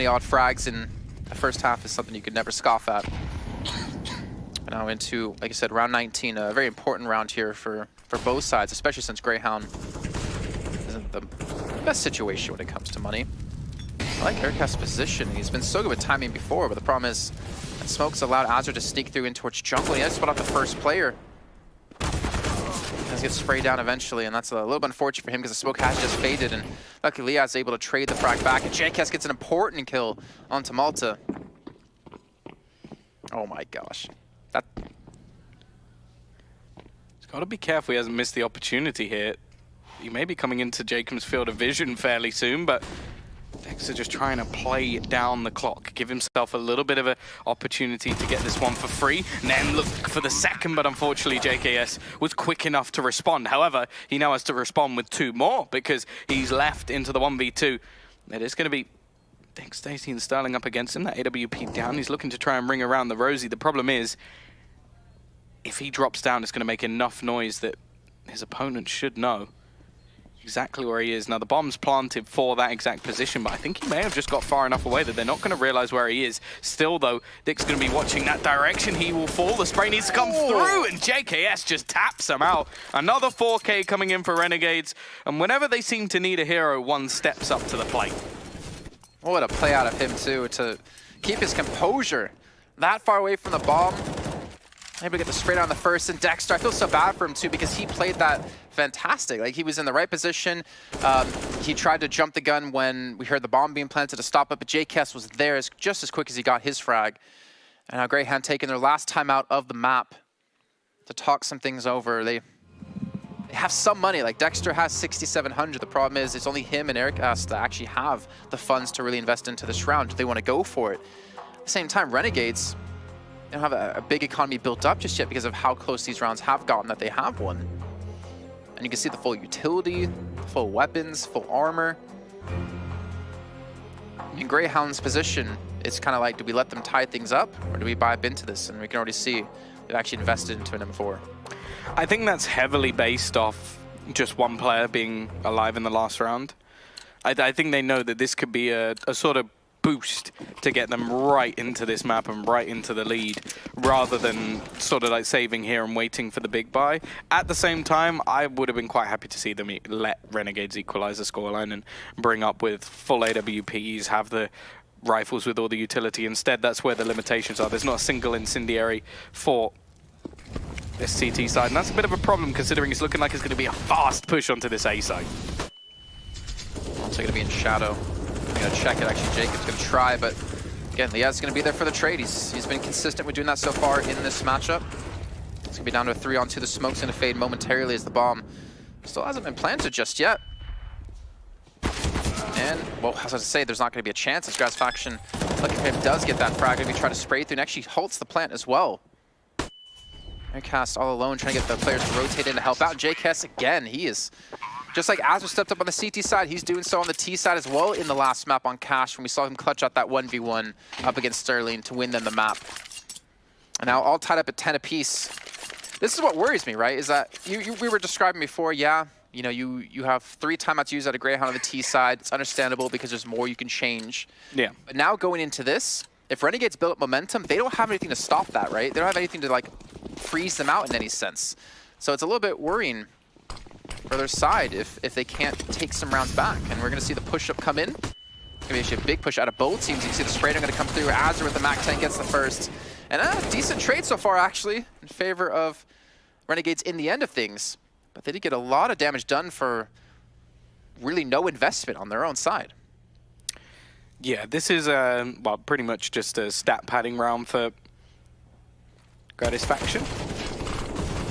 odd frags in the first half is something you could never scoff at. Now into, like I said, round 19, a very important round here for both sides, especially since Grayhound isn't the best situation when it comes to money. I like Aircast's position. He's been so good with timing before, but the problem is that Smoke's allowed Azure to sneak through in towards jungle. He has to spot out the first player. He gets sprayed down eventually, and that's a little bit unfortunate for him because the smoke has just faded, and luckily Liaz's able to trade the frag back, and JKS gets an important kill onto Malta. Oh my gosh. He's got to be careful he hasn't missed the opportunity here. He may be coming into Jacob's field of vision fairly soon, but Dexter just trying to play down the clock, give himself a little bit of an opportunity to get this one for free, and then look for the second, but unfortunately JKS was quick enough to respond. However, he now has to respond with 2 more because he's left into the 1v2. It is going to be Dick Stacy and Sterling up against him. That AWP down. He's looking to try and ring around the Rosie. The problem is, if he drops down, it's going to make enough noise that his opponent should know exactly where he is. Now, the bomb's planted for that exact position, but I think he may have just got far enough away that they're not going to realize where he is. Still, though, Dick's going to be watching that direction. He will fall. The spray needs to come through, and JKS just taps him out. Another 4K coming in for Renegades, and whenever they seem to need a hero, one steps up to the plate. What a play out of him, too, to keep his composure that far away from the bomb. Able to get the spray down the first, and Dexter, I feel so bad for him too because he played that fantastic. Like, he was in the right position. He tried to jump the gun when we heard the bomb being planted to stop it, but JKS was there just as quick as he got his frag. And now Grayhound taking their last time out of the map to talk some things over. They have some money. Like, Dexter has 6,700. The problem is it's only him and Eric that actually have the funds to really invest into this round. Do they want to go for it? At the same time, Renegades don't have a big economy built up just yet because of how close these rounds have gotten that they have won. And you can see the full utility, full weapons, full armor. In Grayhound's position, it's kind of like, do we let them tie things up or do we buy up into this? And we can already see they've actually invested into an M4. I think that's heavily based off just one player being alive in the last round. I think they know that this could be a sort of boost to get them right into this map and right into the lead, rather than sort of like saving here and waiting for the big buy. At the same time, I would have been quite happy to see them let Renegades equalize the scoreline and bring up with full AWPs, have the rifles with all the utility. Instead, that's where the limitations are. There's not a single incendiary for this CT side, and that's a bit of a problem considering it's looking like it's going to be a fast push onto this A side. Also going to be in shadow. I'm going to check it. Actually, Jacob's going to try, but again, Liaz's going to be there for the trade. He's been consistent with doing that so far in this matchup. It's going to be down to a 3-on-2. The smoke's going to fade momentarily as the bomb still hasn't been planted just yet. And, well, as I was going to say, there's not going to be a chance. This Grass faction, lucky for him, does get that frag. Maybe try to spray through and actually halts the plant as well. Aircast all alone, trying to get the players to rotate in to help out. JKS, again, he is, just like Azur stepped up on the CT side, he's doing so on the T side as well in the last map on Cash when we saw him clutch out that 1v1 up against Sterling to win them the map. And now all tied up at 10 apiece. This is what worries me, right, is that we were describing before, yeah, you know, you have 3 timeouts used out of Grayhound on the T side. It's understandable because there's more you can change. Yeah. But now going into this, if Renegades build up momentum, they don't have anything to stop that, right? They don't have anything to, like, freeze them out in any sense. So it's a little bit worrying for their side if they can't take some rounds back. And we're going to see the push-up come in. It's going to be actually a big push out of both teams. You can see the Sprayer going to come through. Azur with the MAC-10 gets the first. And a decent trade so far, actually, in favor of Renegades in the end of things. But they did get a lot of damage done for really no investment on their own side. Yeah, this is, well, pretty much just a stat padding round for Grayhound faction.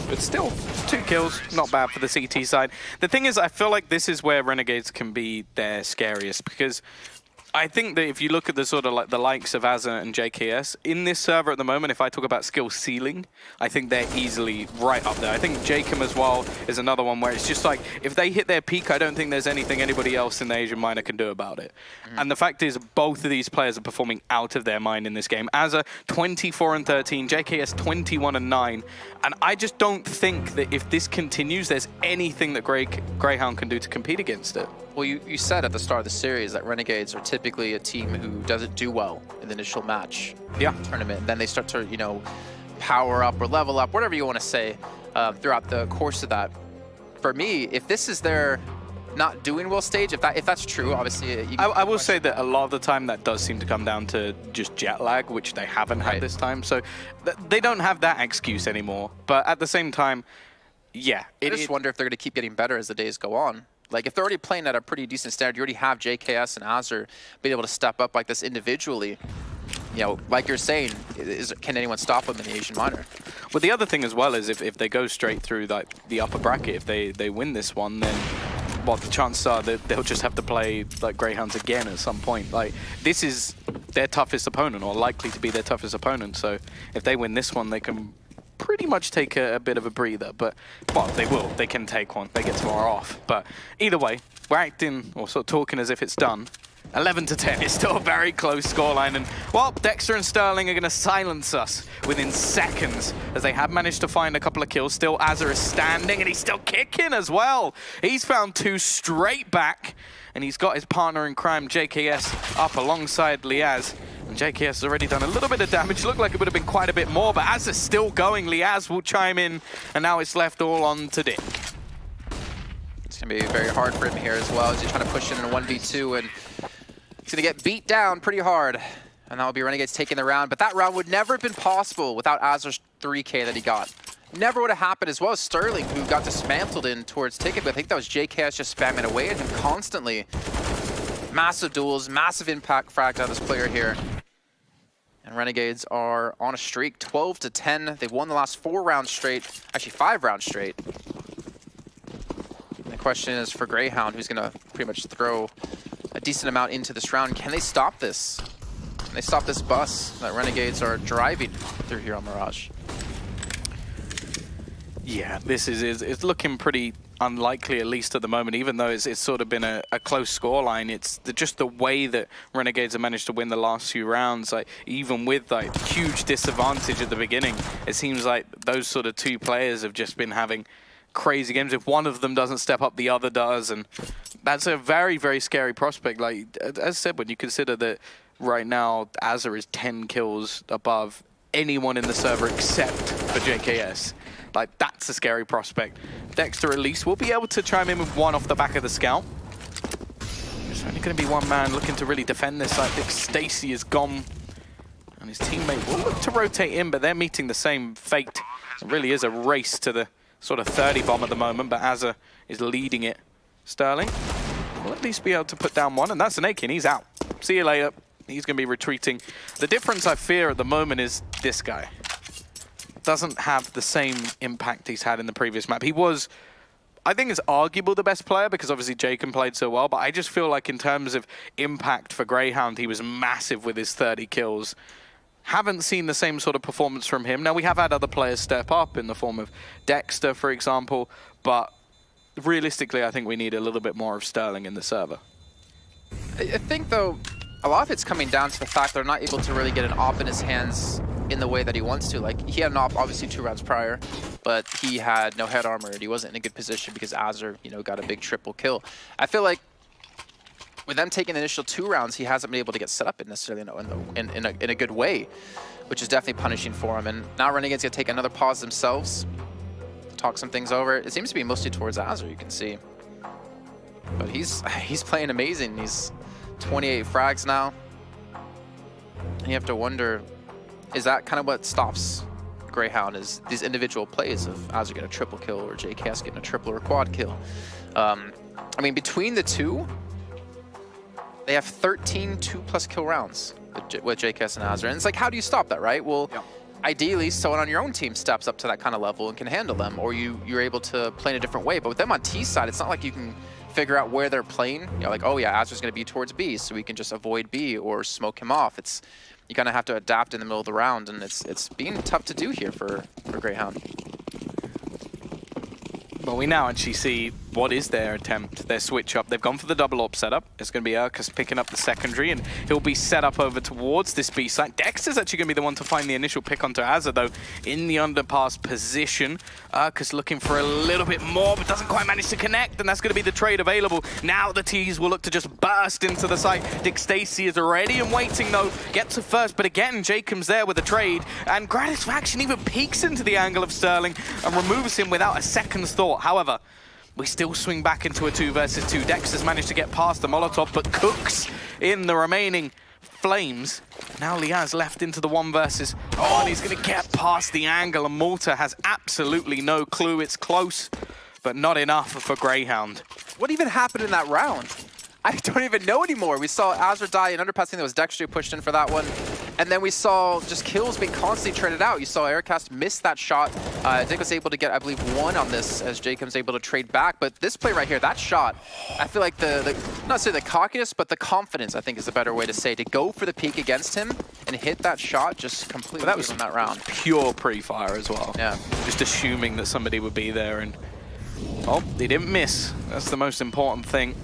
But still, 2 kills, not bad for the CT side. The thing is, I feel like this is where Renegades can be their scariest, because I think that if you look at the sort of like the likes of Azur and JKS, in this server at the moment, if I talk about skill ceiling, I think they're easily right up there. I think Jacob as well is another one where it's just like, if they hit their peak, I don't think there's anything anybody else in the Asian minor can do about it. And the fact is, both of these players are performing out of their mind in this game. Azur, 24-13, JKS 21-9. And I just don't think that if this continues, there's anything that Grayhound can do to compete against it. Well, you said at the start of the series that Renegades are typically a team who doesn't do well in the initial match tournament. And then they start to, you know, power up or level up, whatever you want to say, throughout the course of that. For me, if this is their not doing well stage, if that's true, obviously... I will say that a lot of the time that does seem to come down to just jet lag, which they haven't had this time. So they don't have that excuse anymore. But at the same time, yeah. I just wonder if they're going to keep getting better as the days go on. Like, if they're already playing at a pretty decent standard, you already have JKS and Azur being able to step up like this individually. You know, like you're saying, can anyone stop them in the Asian minor? Well, the other thing as well is if they go straight through like the upper bracket, if they win this one, then well, the chances are that they'll just have to play like Greyhounds again at some point. Like, this is their toughest opponent, or likely to be their toughest opponent. So if they win this one, they can pretty much take a bit of a breather. But, well, they will. They can take one. They get tomorrow off. But either way, we're acting, or sort of talking as if it's done. 11-10 is still a very close scoreline. And, well, Dexter and Sterling are going to silence us within seconds, as they have managed to find a couple of kills. Still, Azur is standing, and he's still kicking as well. He's found 2 straight back, and he's got his partner in crime, JKS, up alongside Liaz. And JKS has already done a little bit of damage. Looked like it would have been quite a bit more, but as it's still going, Liaz will chime in, and now it's left all on to Dick. It's going to be very hard for him here as well, as he's trying to push in a 1v2, and he's going to get beat down pretty hard. And that will be Renegades taking the round, but that round would never have been possible without Azur's 3K that he got. Never would have happened, as well as Sterling, who got dismantled in towards Ticket, but I think that was JKS just spamming away at him constantly. Massive duels, massive impact fragged out of this player here. And Renegades are on a streak, 12-10. They've won the last 4 rounds straight, actually 5 rounds straight. And the question is for Grayhound, who's going to pretty much throw a decent amount into this round. Can they stop this? Can they stop this bus that Renegades are driving through here on Mirage? Yeah, this is it's looking pretty unlikely, at least at the moment, even though it's sort of been a close scoreline. It's just the way that Renegades have managed to win the last few rounds, like even with like huge disadvantage at the beginning, it seems like those sort of two players have just been having crazy games. If one of them doesn't step up, the other does, and that's a very, very scary prospect. Like, as I said, when you consider that right now Azure is 10 kills above anyone in the server except for JKS. Like, that's a scary prospect. Dexter at least will be able to chime in with one off the back of the scout. There's only going to be one man looking to really defend this side. Dick Stacy is gone, and his teammate will look to rotate in, but they're meeting the same fate. It really is a race to the sort of 30 bomb at the moment, but Azure is leading it. Sterling will at least be able to put down one, and that's an Aiken. He's out. See you later. He's going to be retreating. The difference I fear at the moment is this guy doesn't have the same impact he's had in the previous map. He was, I think it's arguable the best player because obviously Jacob played so well, but I just feel like in terms of impact for Grayhound, he was massive with his 30 kills. Haven't seen the same sort of performance from him. Now, we have had other players step up in the form of Dexter, for example, but realistically, I think we need a little bit more of Sterling in the server. I think, though, a lot of it's coming down to the fact they're not able to really get an op in his hands in the way that he wants to. Like, he had an op, obviously, 2 rounds prior, but he had no head armor, and he wasn't in a good position because Azure, you know, got a big triple kill. I feel like with them taking the initial 2 rounds, he hasn't been able to get set up necessarily in a good way, which is definitely punishing for him. And now Renegades going to take another pause themselves, talk some things over. It seems to be mostly towards Azure, you can see. But he's playing amazing. He's 28 frags now. And you have to wonder, is that kind of what stops Grayhound, is these individual plays of Azure getting a triple kill or JKS getting a triple or quad kill? I mean, between the two, they have 13 2+ kill rounds with JKS and Azure. And it's like, how do you stop that, right? Well, yeah, ideally, someone on your own team steps up to that kind of level and can handle them, or you're able to play in a different way. But with them on T side, it's not like you can figure out where they're playing. You know, like, oh yeah, Azure's going to be towards B, so we can just avoid B or smoke him off. It's, you kind of have to adapt in the middle of the round, and it's being tough to do here for Grayhound. Well, we now actually see what is their attempt, their switch up. They've gone for the double AWP setup. It's going to be Urkus picking up the secondary, and he'll be set up over towards this B site. Dexter's actually going to be the one to find the initial pick onto Azure, though, in the underpass position. Urkus looking for a little bit more, but doesn't quite manage to connect, and that's going to be the trade available. Now the T's will look to just burst into the site. Dick Stacy is ready and waiting, though. Gets it first, but again, Jacob's there with the trade, and Gratisfaction even peeks into the angle of Sterling and removes him without a second's thought. However, we still swing back into a 2 versus 2. Dexter's managed to get past the Molotov, but cooks in the remaining flames. Now Liaz left into the 1 versus. Oh, and he's going to get past the angle, and Malta has absolutely no clue. It's close, but not enough for Grayhound. What even happened in that round? I don't even know anymore. We saw Azure die in underpass. I think that was Dexter who pushed in for that one. And then we saw just kills being constantly traded out. You saw Aircast miss that shot. Dick was able to get, I believe, 1 on this as Jacob's able to trade back. But this play right here, that shot, I feel like not necessarily the cockiness, but the confidence, I think is a better way to say, to go for the peak against him and hit that shot just completely. But that was in that round. Pure pre-fire as well. Yeah. Just assuming that somebody would be there, and oh, they didn't miss. That's the most important thing.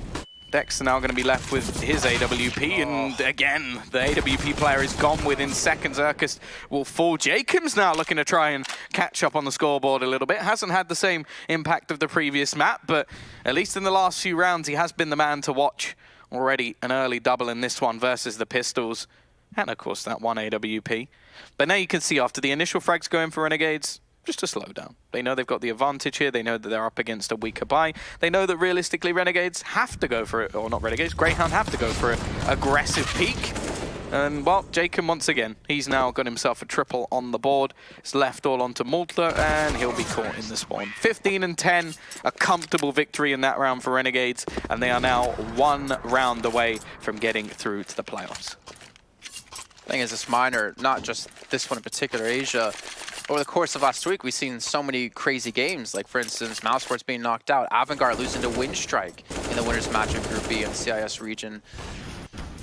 Dex are now going to be left with his AWP, and again, the AWP player is gone within seconds. Urkus will fall. Jacobs now looking to try and catch up on the scoreboard a little bit. Hasn't had the same impact of the previous map, but at least in the last few rounds, he has been the man to watch. Already an early double in this one versus the Pistols, and of course that 1 AWP. But now you can see after the initial frags going for Renegades, just a slowdown. They know they've got the advantage here. They know that they're up against a weaker buy. They know that realistically Renegades have to go for it, or not Renegades, Grayhound have to go for an aggressive peak. And well, Jacob once again, he's now got himself a triple on the board. It's left all onto Malta, and he'll be caught in the spawn. 15 and 10, a comfortable victory in that round for Renegades, and they are now 1 round away from getting through to the playoffs. Thing is, this minor, not just this one in particular, Asia, over the course of last week, we've seen so many crazy games. Like, for instance, Mousesports being knocked out, Avantgarde losing to Windstrike in the winners match in Group B in the CIS region.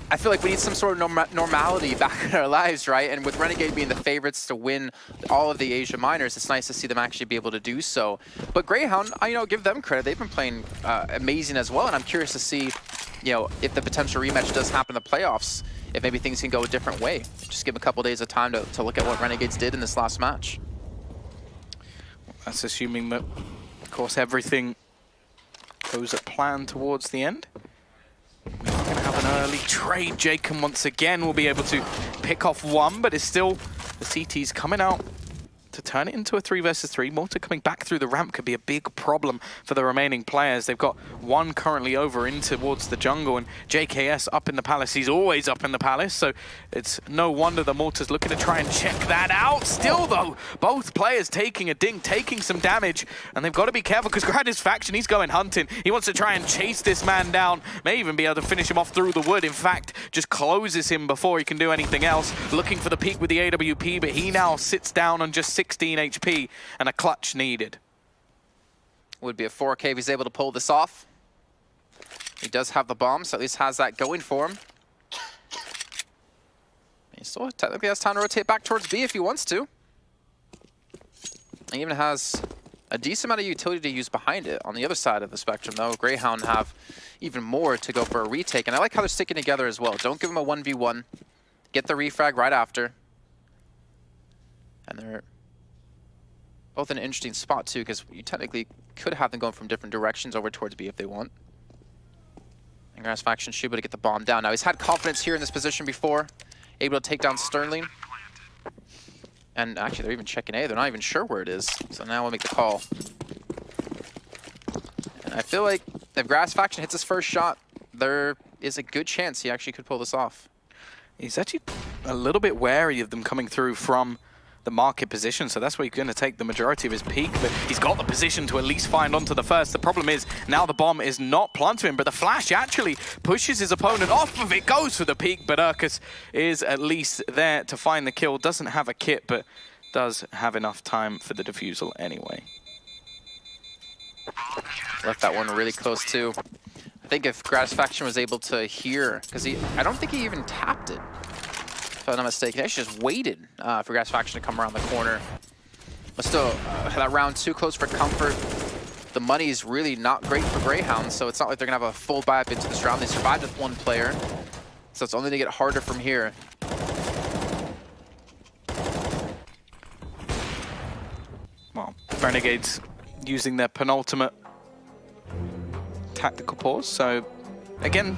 I feel like we need some sort of normality back in our lives, right? And with Renegade being the favorites to win all of the Asia Minors, it's nice to see them actually be able to do so. But Grayhound, give them credit. They've been playing amazing as well, and I'm curious to see, if the potential rematch does happen in the playoffs, if maybe things can go a different way. Just give them a couple days of time to look at what Renegades did in this last match. That's assuming that, of course, everything goes at plan towards the end. We're going to have an early trade. Jacob once again will be able to pick off one, but it's still the CT's coming out to turn it into a 3 versus 3. Mortar coming back through the ramp could be a big problem for the remaining players. They've got one currently over in towards the jungle, and JKS up in the palace. He's always up in the palace, so it's no wonder the Mortar's looking to try and check that out. Still, though, both players taking a ding, taking some damage, and they've got to be careful because Gradis faction, he's going hunting. He wants to try and chase this man down, may even be able to finish him off through the wood. In fact, just closes him before he can do anything else. Looking for the peak with the AWP, but he now sits down on just 16 HP and a clutch needed. Would be a 4K if he's able to pull this off. He does have the bomb, so at least has that going for him. He still technically has time to rotate back towards B if he wants to. He even has a decent amount of utility to use behind it. On the other side of the spectrum, though, Grayhound have even more to go for a retake. And I like how they're sticking together as well. Don't give him a 1v1. Get the refrag right after. And they're both in an interesting spot, too, because you technically could have them going from different directions over towards B if they want. And Grass Faction should be able to get the bomb down. Now, he's had confidence here in this position before, able to take down Sterling. And actually, they're even checking A. They're not even sure where it is. So now we'll make the call. And I feel like if Grass Faction hits his first shot, there is a good chance he actually could pull this off. He's actually a little bit wary of them coming through from the market position, so that's where he's going to take the majority of his peak, but he's got the position to at least find onto the first. The problem is now the bomb is not planted him, but the flash actually pushes his opponent off of it, goes for the peak, but Urkus is at least there to find the kill. Doesn't have a kit, but does have enough time for the defusal anyway. Left that one really close too. I think if Grass Faction was able to hear, because I don't think he even tapped it. If I'm not mistaken, he actually just waited for Grass Faction to come around the corner. But still, that round too close for comfort. The money's really not great for Grayhound, so it's not like they're gonna have a full buy-up into this round. They survived with one player, so it's only to get harder from here. Well, Renegades using their penultimate tactical pause, so again,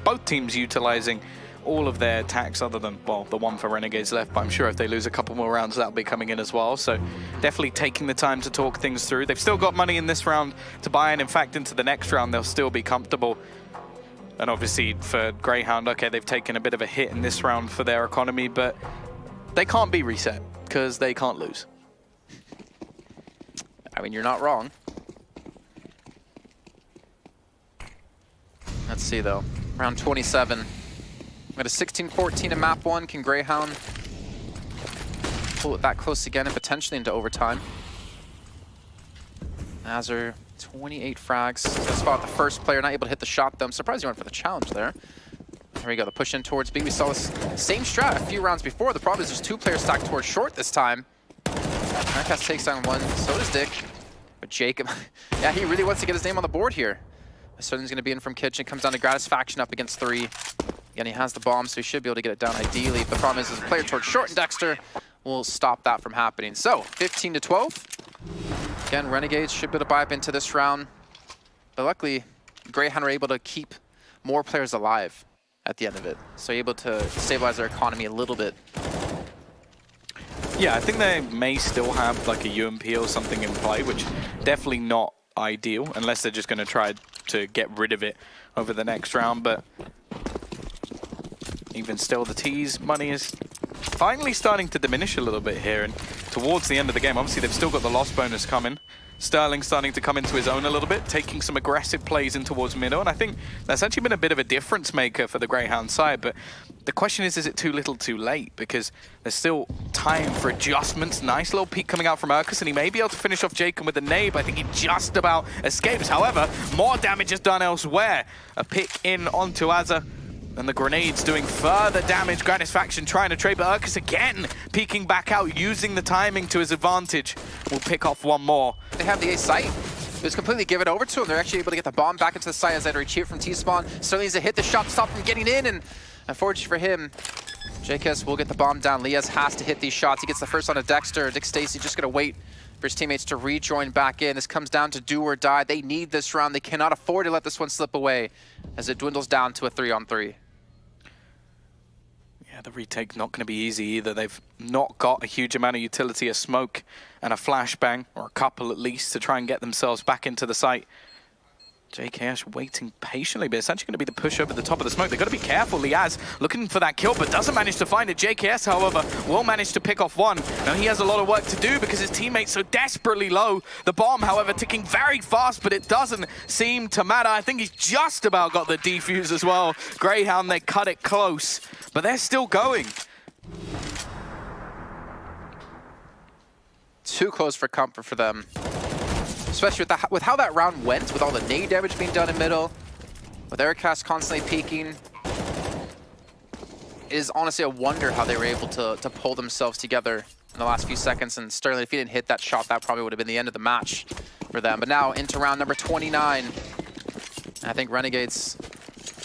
both teams utilizing all of their attacks other than, well, the one for Renegades left, but I'm sure if they lose a couple more rounds, that'll be coming in as well. So definitely taking the time to talk things through. They've still got money in this round to buy, and in fact, into the next round, they'll still be comfortable. And obviously for Grayhound, okay, they've taken a bit of a hit in this round for their economy, but they can't be reset because they can't lose. I mean, you're not wrong. Let's see, though. Round 27. We got a 16-14 in map 1. Can Grayhound pull it that close again and potentially into overtime? Azur, 28 frags. So spot the first player, not able to hit the shot, though. I'm surprised he went for the challenge there. There we go, the push in towards B. We saw this same strat a few rounds before. The problem is there's 2 players stacked towards short this time. Narcast takes down one, so does Dick. But Jacob, yeah, he really wants to get his name on the board here. Sterling's going to be in from kitchen, comes down to Gratis Faction up against 3. Again, he has the bomb, so he should be able to get it down ideally. The problem is, there's a player towards short, and Dexter will stop that from happening. So, 15-12. Again, Renegades should be able to buy up into this round. But luckily, Grayhound are able to keep more players alive at the end of it. So able to stabilize their economy a little bit. Yeah, I think they may still have like a UMP or something in play, which definitely not ideal, unless they're just going to try to get rid of it over the next round. But even still, the T's money is finally starting to diminish a little bit here, and towards the end of the game, obviously they've still got the loss bonus coming. Sterling starting to come into his own a little bit, taking some aggressive plays in towards middle, and I think that's actually been a bit of a difference maker for the Grayhound side. But the question is it too little too late? Because there's still time for adjustments. Nice little peek coming out from Urkus, and he may be able to finish off Jacob with a nade. I think he just about escapes. However, more damage is done elsewhere. A pick in onto Azur. And the grenades doing further damage. Gratisfaction trying to trade, but Urkus again peeking back out, using the timing to his advantage. Will pick off one more. They have the A site. It was completely given over to him. They're actually able to get the bomb back into the site as they retreat from T-spawn. Sterling needs to hit the shot to stop from getting in, and unfortunately for him, JKS will get the bomb down. Liaz has to hit these shots. He gets the first on a Dexter. Dick Stacy just gonna wait for his teammates to rejoin back in. This comes down to do or die. They need this round. They cannot afford to let this one slip away as it dwindles down to a 3-on-3. Yeah, the retake not going to be easy either. They've not got a huge amount of utility, a smoke and a flashbang, or a couple at least, to try and get themselves back into the site. JKS waiting patiently, but it's actually going to be the push over the top of the smoke. They've got to be careful. Liaz looking for that kill, but doesn't manage to find it. JKS, however, will manage to pick off one. Now he has a lot of work to do because his teammate's so desperately low. The bomb, however, ticking very fast, but it doesn't seem to matter. I think he's just about got the defuse as well. Grayhound, they cut it close, but they're still going. Too close for comfort for them. Especially with how that round went, with all the nade damage being done in middle, with Aircast constantly peeking. It is honestly a wonder how they were able to pull themselves together in the last few seconds. And Sterling, if he didn't hit that shot, that probably would have been the end of the match for them. But now into round number 29. I think Renegades,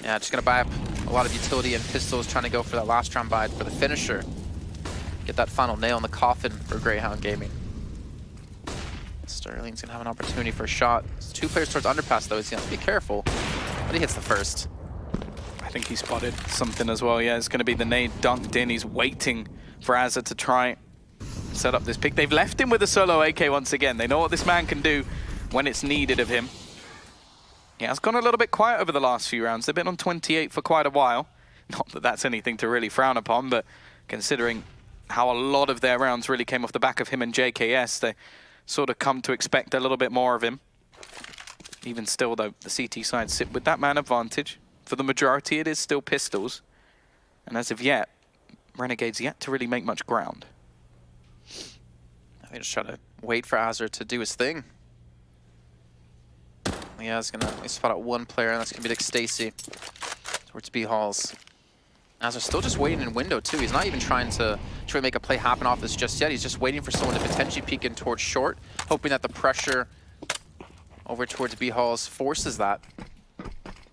yeah, just gonna buy up a lot of utility and pistols, trying to go for that last round buy for the finisher. Get that final nail in the coffin for Grayhound Gaming. Sterling's gonna have an opportunity for a shot. There's two players towards underpass though. He's gonna have to be careful, but he hits the first. I think he spotted something as well. Yeah, it's gonna be the nade dunked in. He's waiting for Azza to try set up this pick. They've left him with a solo AK once again. They know what this man can do when it's needed of him. Yeah, it's gone a little bit quiet over the last few rounds. They've been on 28 for quite a while. Not that that's anything to really frown upon, but considering how a lot of their rounds really came off the back of him and JKS, they sort of come to expect a little bit more of him. Even still, though, the CT side sit with that man advantage. For the majority, it is still pistols. And as of yet, Renegades yet to really make much ground. I think just try to wait for Azur to do his thing. Yeah, he's gonna spot out one player, and that's gonna be Dick Stacy towards B Halls. Azur's still just waiting in window too. He's not even trying to make a play happen off this just yet. He's just waiting for someone to potentially peek in towards short, hoping that the pressure over towards B Halls forces that.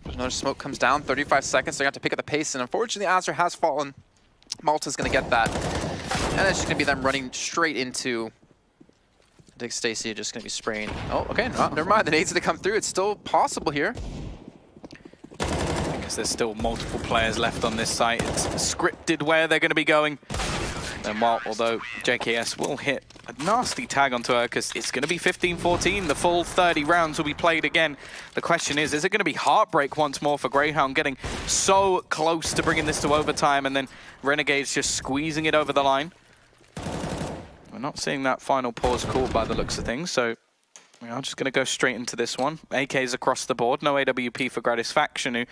Another smoke comes down, 35 seconds, so they have to pick up the pace, and unfortunately Azur has fallen. Malta's gonna get that. And it's just gonna be them running straight into Dick Stacy, just gonna be spraying. Oh, okay, no, never mind. The nades that come through, it's still possible here. Because there's still multiple players left on this site. It's scripted where they're going to be going. And although JKS will hit a nasty tag onto her, because it's going to be 15-14. The full 30 rounds will be played again. The question is it going to be heartbreak once more for Grayhound, getting so close to bringing this to overtime, and then Renegades just squeezing it over the line? We're not seeing that final pause called by the looks of things, so we are just going to go straight into this one. AKs across the board. No AWP for Gratisfaction, who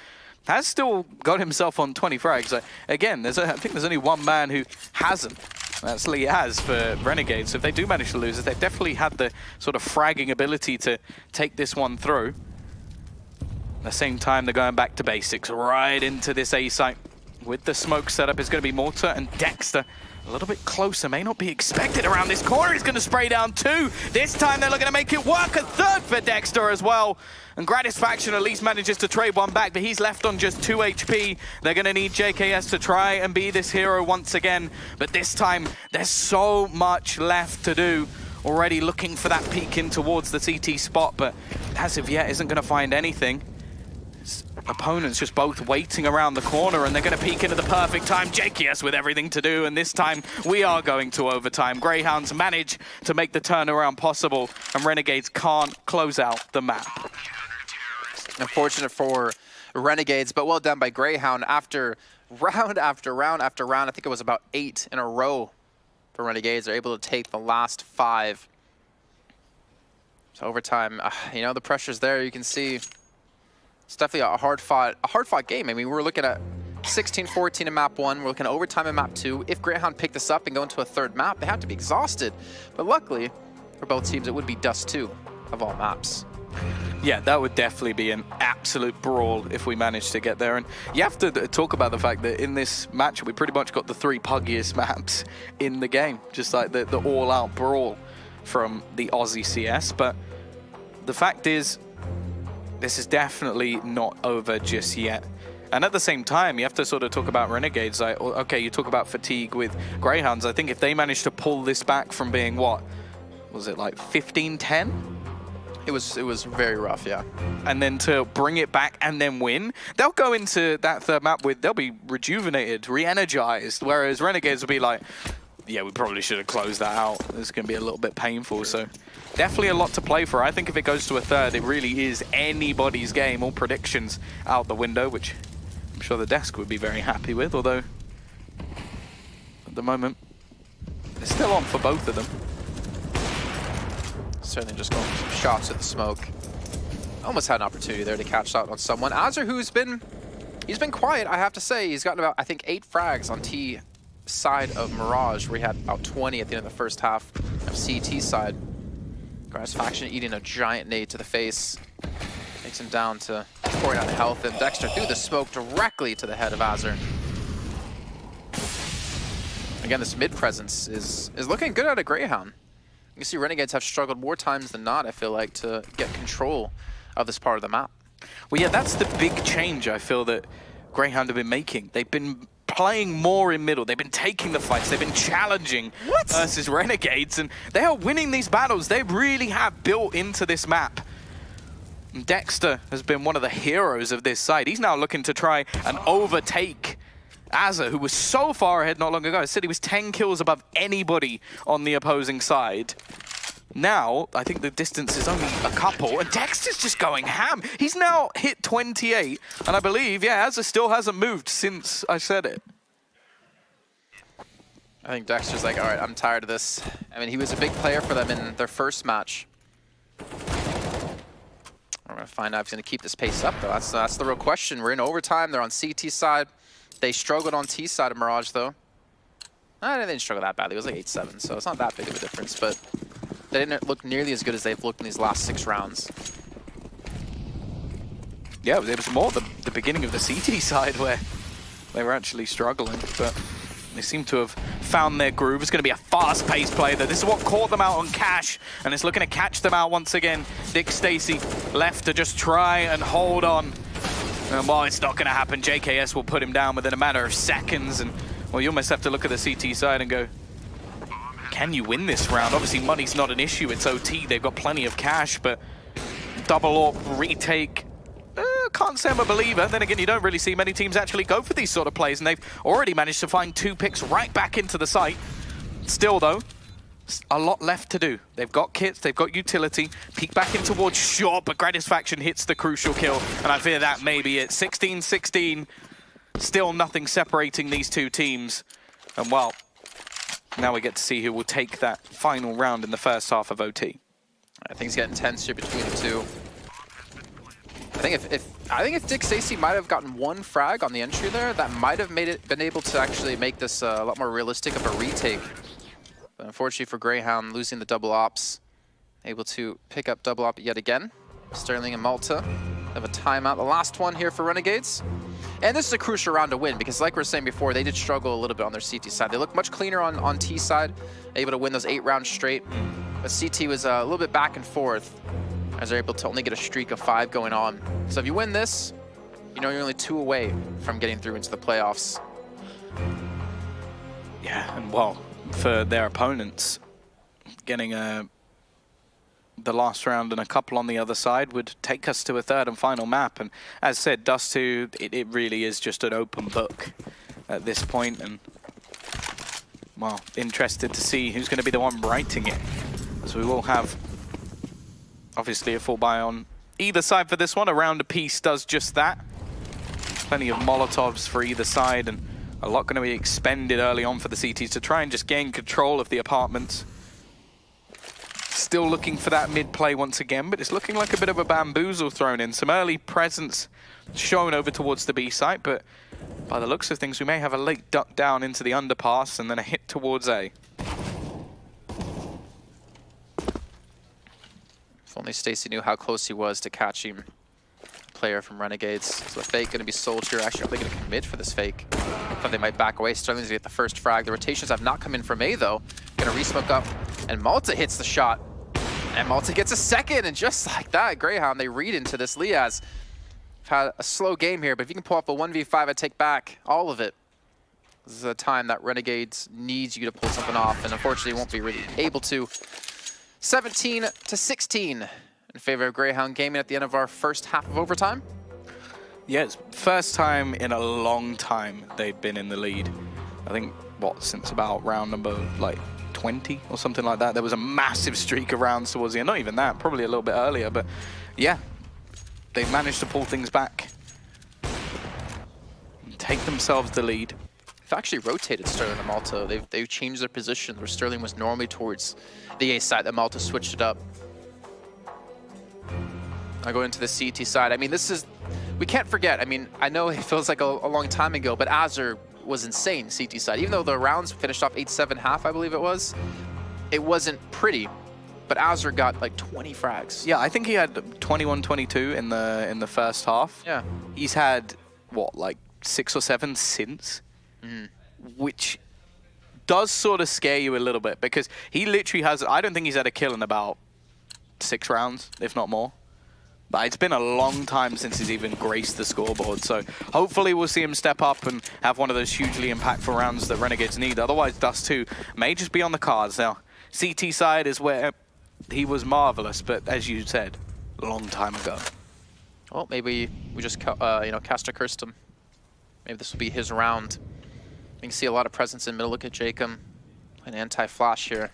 has still got himself on 20 frags. So again, I think there's only one man who hasn't. That's Liaz for Renegades. So if they do manage to lose it, they've definitely had the sort of fragging ability to take this one through. At the same time, they're going back to basics, right into this A site. With the smoke setup, it's going to be Mortar and Dexter. A little bit closer, may not be expected around this corner. He's going to spray down two. This time they're looking to make it work. A third for Dexter as well. And Gratisfaction at least manages to trade one back, but he's left on just 2 HP. They're going to need JKS to try and be this hero once again. But this time, there's so much left to do. Already looking for that peek in towards the CT spot, but as of yet isn't going to find anything. His opponents just both waiting around the corner, and they're going to peek into the perfect time. JKS with everything to do, and this time we are going to overtime. Greyhounds manage to make the turnaround possible, and Renegades can't close out the map. Unfortunate for Renegades, but well done by Grayhound. After round after round after round, I think it was about 8 in a row for Renegades, they're able to take the last 5. So overtime, you know, the pressure's there. You can see it's definitely a hard-fought game. I mean, we're looking at 16-14 in map 1. We're looking at overtime in map 2. If Grayhound pick this up and go into a third map, they have to be exhausted. But luckily, for both teams, it would be dust 2 of all maps. Yeah, that would definitely be an absolute brawl if we managed to get there. And you have to talk about the fact that in this match, we pretty much got the 3 puggiest maps in the game. Just like the all-out brawl from the Aussie CS. But the fact is, this is definitely not over just yet. And at the same time, you have to sort of talk about Renegades. Like, okay, you talk about fatigue with Grayhounds. I think if they manage to pull this back from being, what, was it like 15-10? It was very rough, yeah. And then to bring it back and then win, they'll go into that third map with, they'll be rejuvenated, re-energized, whereas Renegades will be like, yeah, we probably should have closed that out. It's going to be a little bit painful, so definitely a lot to play for. I think if it goes to a third, it really is anybody's game. All predictions out the window, which I'm sure the desk would be very happy with, although at the moment, it's still on for both of them. Certainly just going for some shots at the smoke. Almost had an opportunity there to catch out on someone. Azur, he's been quiet, I have to say. He's gotten about, I think, 8 frags on T side of Mirage, where he had about 20 at the end of the first half of CT side. Grass Faction eating a giant nade to the face. Takes him down to 49 health, and Dexter threw the smoke directly to the head of Azur. Again, this mid presence is looking good out of Grayhound. You can see Renegades have struggled more times than not, I feel like, to get control of this part of the map. Well, yeah, that's the big change I feel that Grayhound have been making. They've been playing more in middle. They've been taking the fights. They've been challenging versus Renegades, and they are winning these battles. They really have built into this map. And Dexter has been one of the heroes of this side. He's now looking to try and overtake Azur, who was so far ahead not long ago. I said he was 10 kills above anybody on the opposing side. Now, I think the distance is only a couple, and Dexter's just going ham. He's now hit 28, and I believe, yeah, Azur still hasn't moved since I said it. I think Dexter's like, all right, I'm tired of this. I mean, he was a big player for them in their first match. We're going to find out if he's going to keep this pace up, though. That's the real question. We're in overtime. They're on CT side. They struggled on T side of Mirage, though. They didn't struggle that badly. It was like 8-7, so it's not that big of a difference. But they didn't look nearly as good as they've looked in these last 6 rounds. Yeah, it was more the beginning of the CT side where they were actually struggling. But they seem to have found their groove. It's going to be a fast-paced play, though. This is what caught them out on Cash, and it's looking to catch them out once again. Dick Stacy left to just try and hold on. And while it's not going to happen, JKS will put him down within a matter of seconds. And, well, you almost have to look at the CT side and go, can you win this round? Obviously, money's not an issue. It's OT. They've got plenty of cash, but double AWP, retake. Can't say I'm a believer. Then again, you don't really see many teams actually go for these sort of plays, and they've already managed to find 2 picks right back into the site. Still, though, a lot left to do. They've got kits, they've got utility. Peek back in towards short, but Grayhound Faction hits the crucial kill, and I fear that may be it. 16-16, still nothing separating these 2 teams. And well, now we get to see who will take that final round in the first half of OT. I think it's getting tense here between the 2. I think if Dick Stacy might have gotten 1 frag on the entry there, that might have been able to actually make this a lot more realistic of a retake. But unfortunately for Grayhound, losing the double ops, able to pick up double op yet again. Sterling and Malta have a timeout, the last one here for Renegades. And this is a crucial round to win because, like we were saying before, they did struggle a little bit on their CT side. They look much cleaner on T side, able to win those 8 rounds straight. But CT was a little bit back and forth as they're able to only get a streak of 5 going on. So if you win this, you know you're only 2 away from getting through into the playoffs. Yeah, and well, for their opponents, getting the last round and a couple on the other side would take us to a 3rd and final map. And as said, Dust 2, it really is just an open book at this point. And, well, interested to see who's going to be the one writing it, as we will have, obviously, a full buy on either side for this one. A round apiece does just that. Plenty of Molotovs for either side, and a lot going to be expended early on for the CTs to try and just gain control of the apartments. Still looking for that mid-play once again, but it's looking like a bit of a bamboozle thrown in. Some early presence shown over towards the B site, but by the looks of things, we may have a late duck down into the underpass and then a hit towards A. If only Stacy knew how close he was to catching a player from Renegades. So the fake going to be sold here. Actually, are they going to commit for this fake? Thought they might back away. Sterling's going to get the first frag. The rotations have not come in from A, though. Going to re-smoke up, and Malta hits the shot. And Malta gets a second, and just like that, Grayhound, they read into this. Liaz had a slow game here, but if you can pull up a 1v5, I'd take back all of it. This is a time that Renegades needs you to pull something off, and unfortunately won't be really able to. 17-16 in favor of Grayhound Gaming at the end of our first half of overtime. Yes, first time in a long time they've been in the lead. I think, what, since about round number, like, 20 or something like that. There was a massive streak of rounds towards the end. Not even that, probably a little bit earlier, but yeah, they've managed to pull things back and take themselves the lead. They've actually rotated Sterling and Malta. They've changed their positions where Sterling was normally towards the A side, that Malta switched it up. I go into the CT side. I mean, this is, we can't forget. I mean, I know it feels like a long time ago, but Azur was insane CT side. Even though the rounds finished off 8-7 half, I believe it wasn't pretty. But Azur got like 20 frags. Yeah, I think he had 21-22 in the first half. Yeah. He's had, what, like 6 or 7 since? Which does sort of scare you a little bit, because he literally has, I don't think he's had a kill in about 6 rounds, if not more. But it's been a long time since he's even graced the scoreboard, so hopefully we'll see him step up and have one of those hugely impactful rounds that Renegades need. Otherwise, Dust 2 may just be on the cards. Now, CT side is where he was marvelous, but as you said, a long time ago. Well, maybe we just cast a curse him. Maybe this will be his round. You can see a lot of presence in middle. Look at Jacob, an anti-flash here.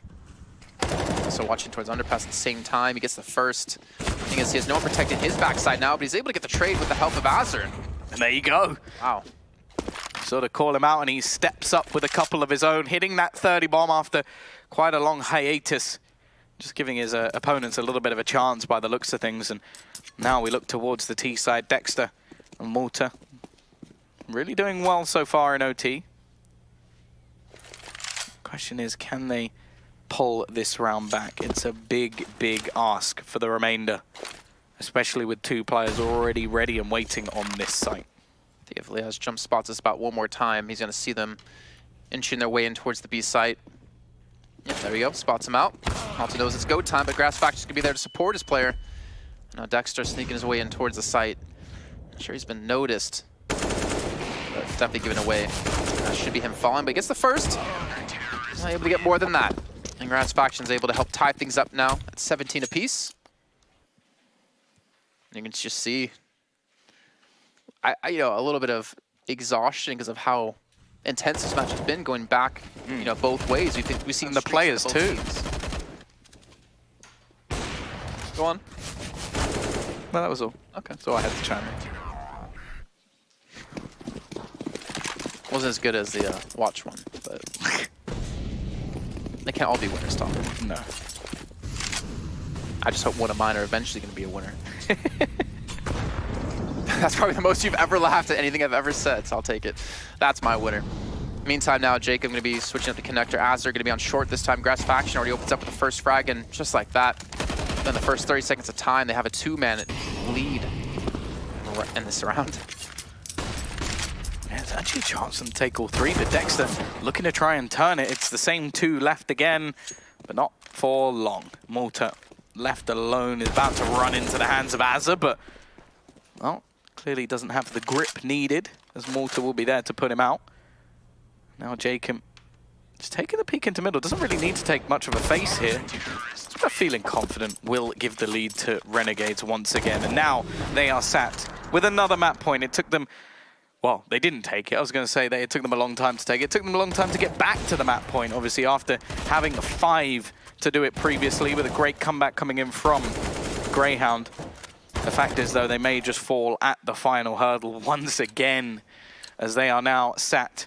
Also watching towards underpass at the same time. He gets the first. Thing is, he has no one protecting his backside now, but he's able to get the trade with the help of Azur. And there you go. Wow. Sort of call him out, and he steps up with a couple of his own, hitting that 30 bomb after quite a long hiatus. Just giving his opponents a little bit of a chance by the looks of things. And now we look towards the T side. Dexter and Malta really doing well so far in OT. Question is, can they pull this round back? It's a big, big ask for the remainder, especially with 2 players already ready and waiting on this site. If Liaz jump spots us about one more time, he's going to see them inching their way in towards the B site. Yep, there we go. Spots him out. Malta knows it's go time, but Grass Factor's going to be there to support his player. Now Dexter sneaking his way in towards the site. Not sure he's been noticed, but definitely given away. That should be him falling, but he gets the first. He's not able to get more than that. And Grass Faction's able to help tie things up now at 17 apiece. You can just see, a little bit of exhaustion because of how intense this match has been, going back, both ways. We've seen the players too. Teams. Go on. No, that was all. Okay. So I had to chime in. Wasn't as good as the watch one, but they can't all be winners, Tom. No. I just hope one of mine are eventually going to be a winner. That's probably the most you've ever laughed at anything I've ever said, so I'll take it. That's my winner. Meantime, now Jacob going to be switching up the connector. Azur going to be on short this time. Grass Faction already opens up with the first frag, and just like that, then the first 30 seconds of time, they have a 2-man lead in this round. Yeah, there's actually a chance for them to take all 3, but Dexter looking to try and turn it. It's the same 2 left again, but not for long. Malta left alone is about to run into the hands of Azur, but, well, clearly doesn't have the grip needed, as Malta will be there to put him out. Now Jacob just taking the peek into middle. Doesn't really need to take much of a face here. Just feeling confident will give the lead to Renegades once again. And now they are sat with another map point. It took them, well, they didn't take it. I was going to say that it took them a long time to take it. It took them a long time to get back to the map point, obviously, after having 5 to do it previously, with a great comeback coming in from Grayhound. The fact is, though, they may just fall at the final hurdle once again, as they are now sat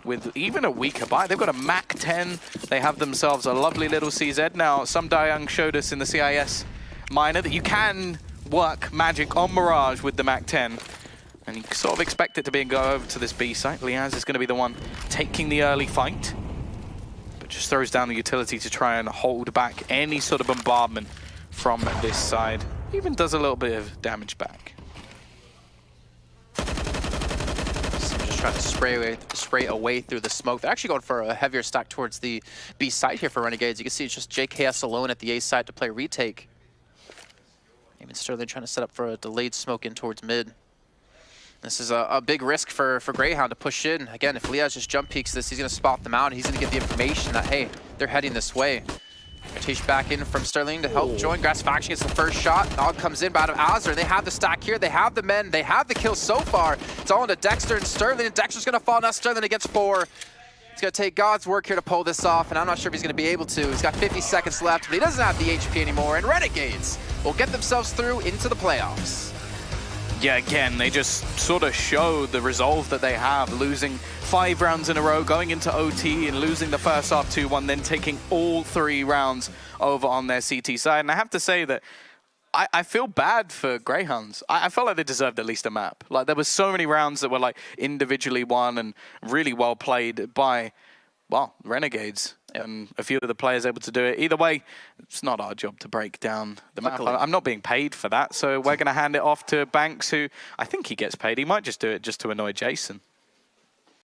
with even a weaker buy. They've got a Mac 10. They have themselves a lovely little CZ. Now, some Dayang showed us in the CIS minor that you can work magic on Mirage with the Mac 10. And you sort of expect it to be and go over to this B site. Liaz is going to be the one taking the early fight, but just throws down the utility to try and hold back any sort of bombardment from this side. Even does a little bit of damage back. Just trying to spray away through the smoke. They're actually going for a heavier stack towards the B side here for Renegades. You can see it's just JKS alone at the A side to play retake. Even Sterling trying to set up for a delayed smoke in towards mid. This is a big risk for Grayhound to push in. Again, if Liaz just jump peeks this, he's going to spot them out. He's going to get the information that, hey, they're heading this way. Katowice back in from Sterling to help join. Grass Faction gets the first shot. All comes in out of Azure. They have the stack here. They have the men. They have the kills so far. It's all into Dexter and Sterling. And Dexter's going to fall. Now Sterling gets 4. It's going to take God's work here to pull this off, and I'm not sure if he's going to be able to. He's got 50 seconds left, but he doesn't have the HP anymore, and Renegades will get themselves through into the playoffs. Yeah, again, they just sort of show the resolve that they have, losing 5 rounds in a row, going into OT and losing the first half 2-1, then taking all 3 rounds over on their CT side. And I have to say that I feel bad for Greyhounds. I felt like they deserved at least a map. Like, there were so many rounds that were like individually won and really well played by, well, Renegades. And a few of the players able to do it. Either way, it's not our job to break down the map. I'm not being paid for that, so we're going to hand it off to Banks, who I think he gets paid. He might just do it just to annoy Jason.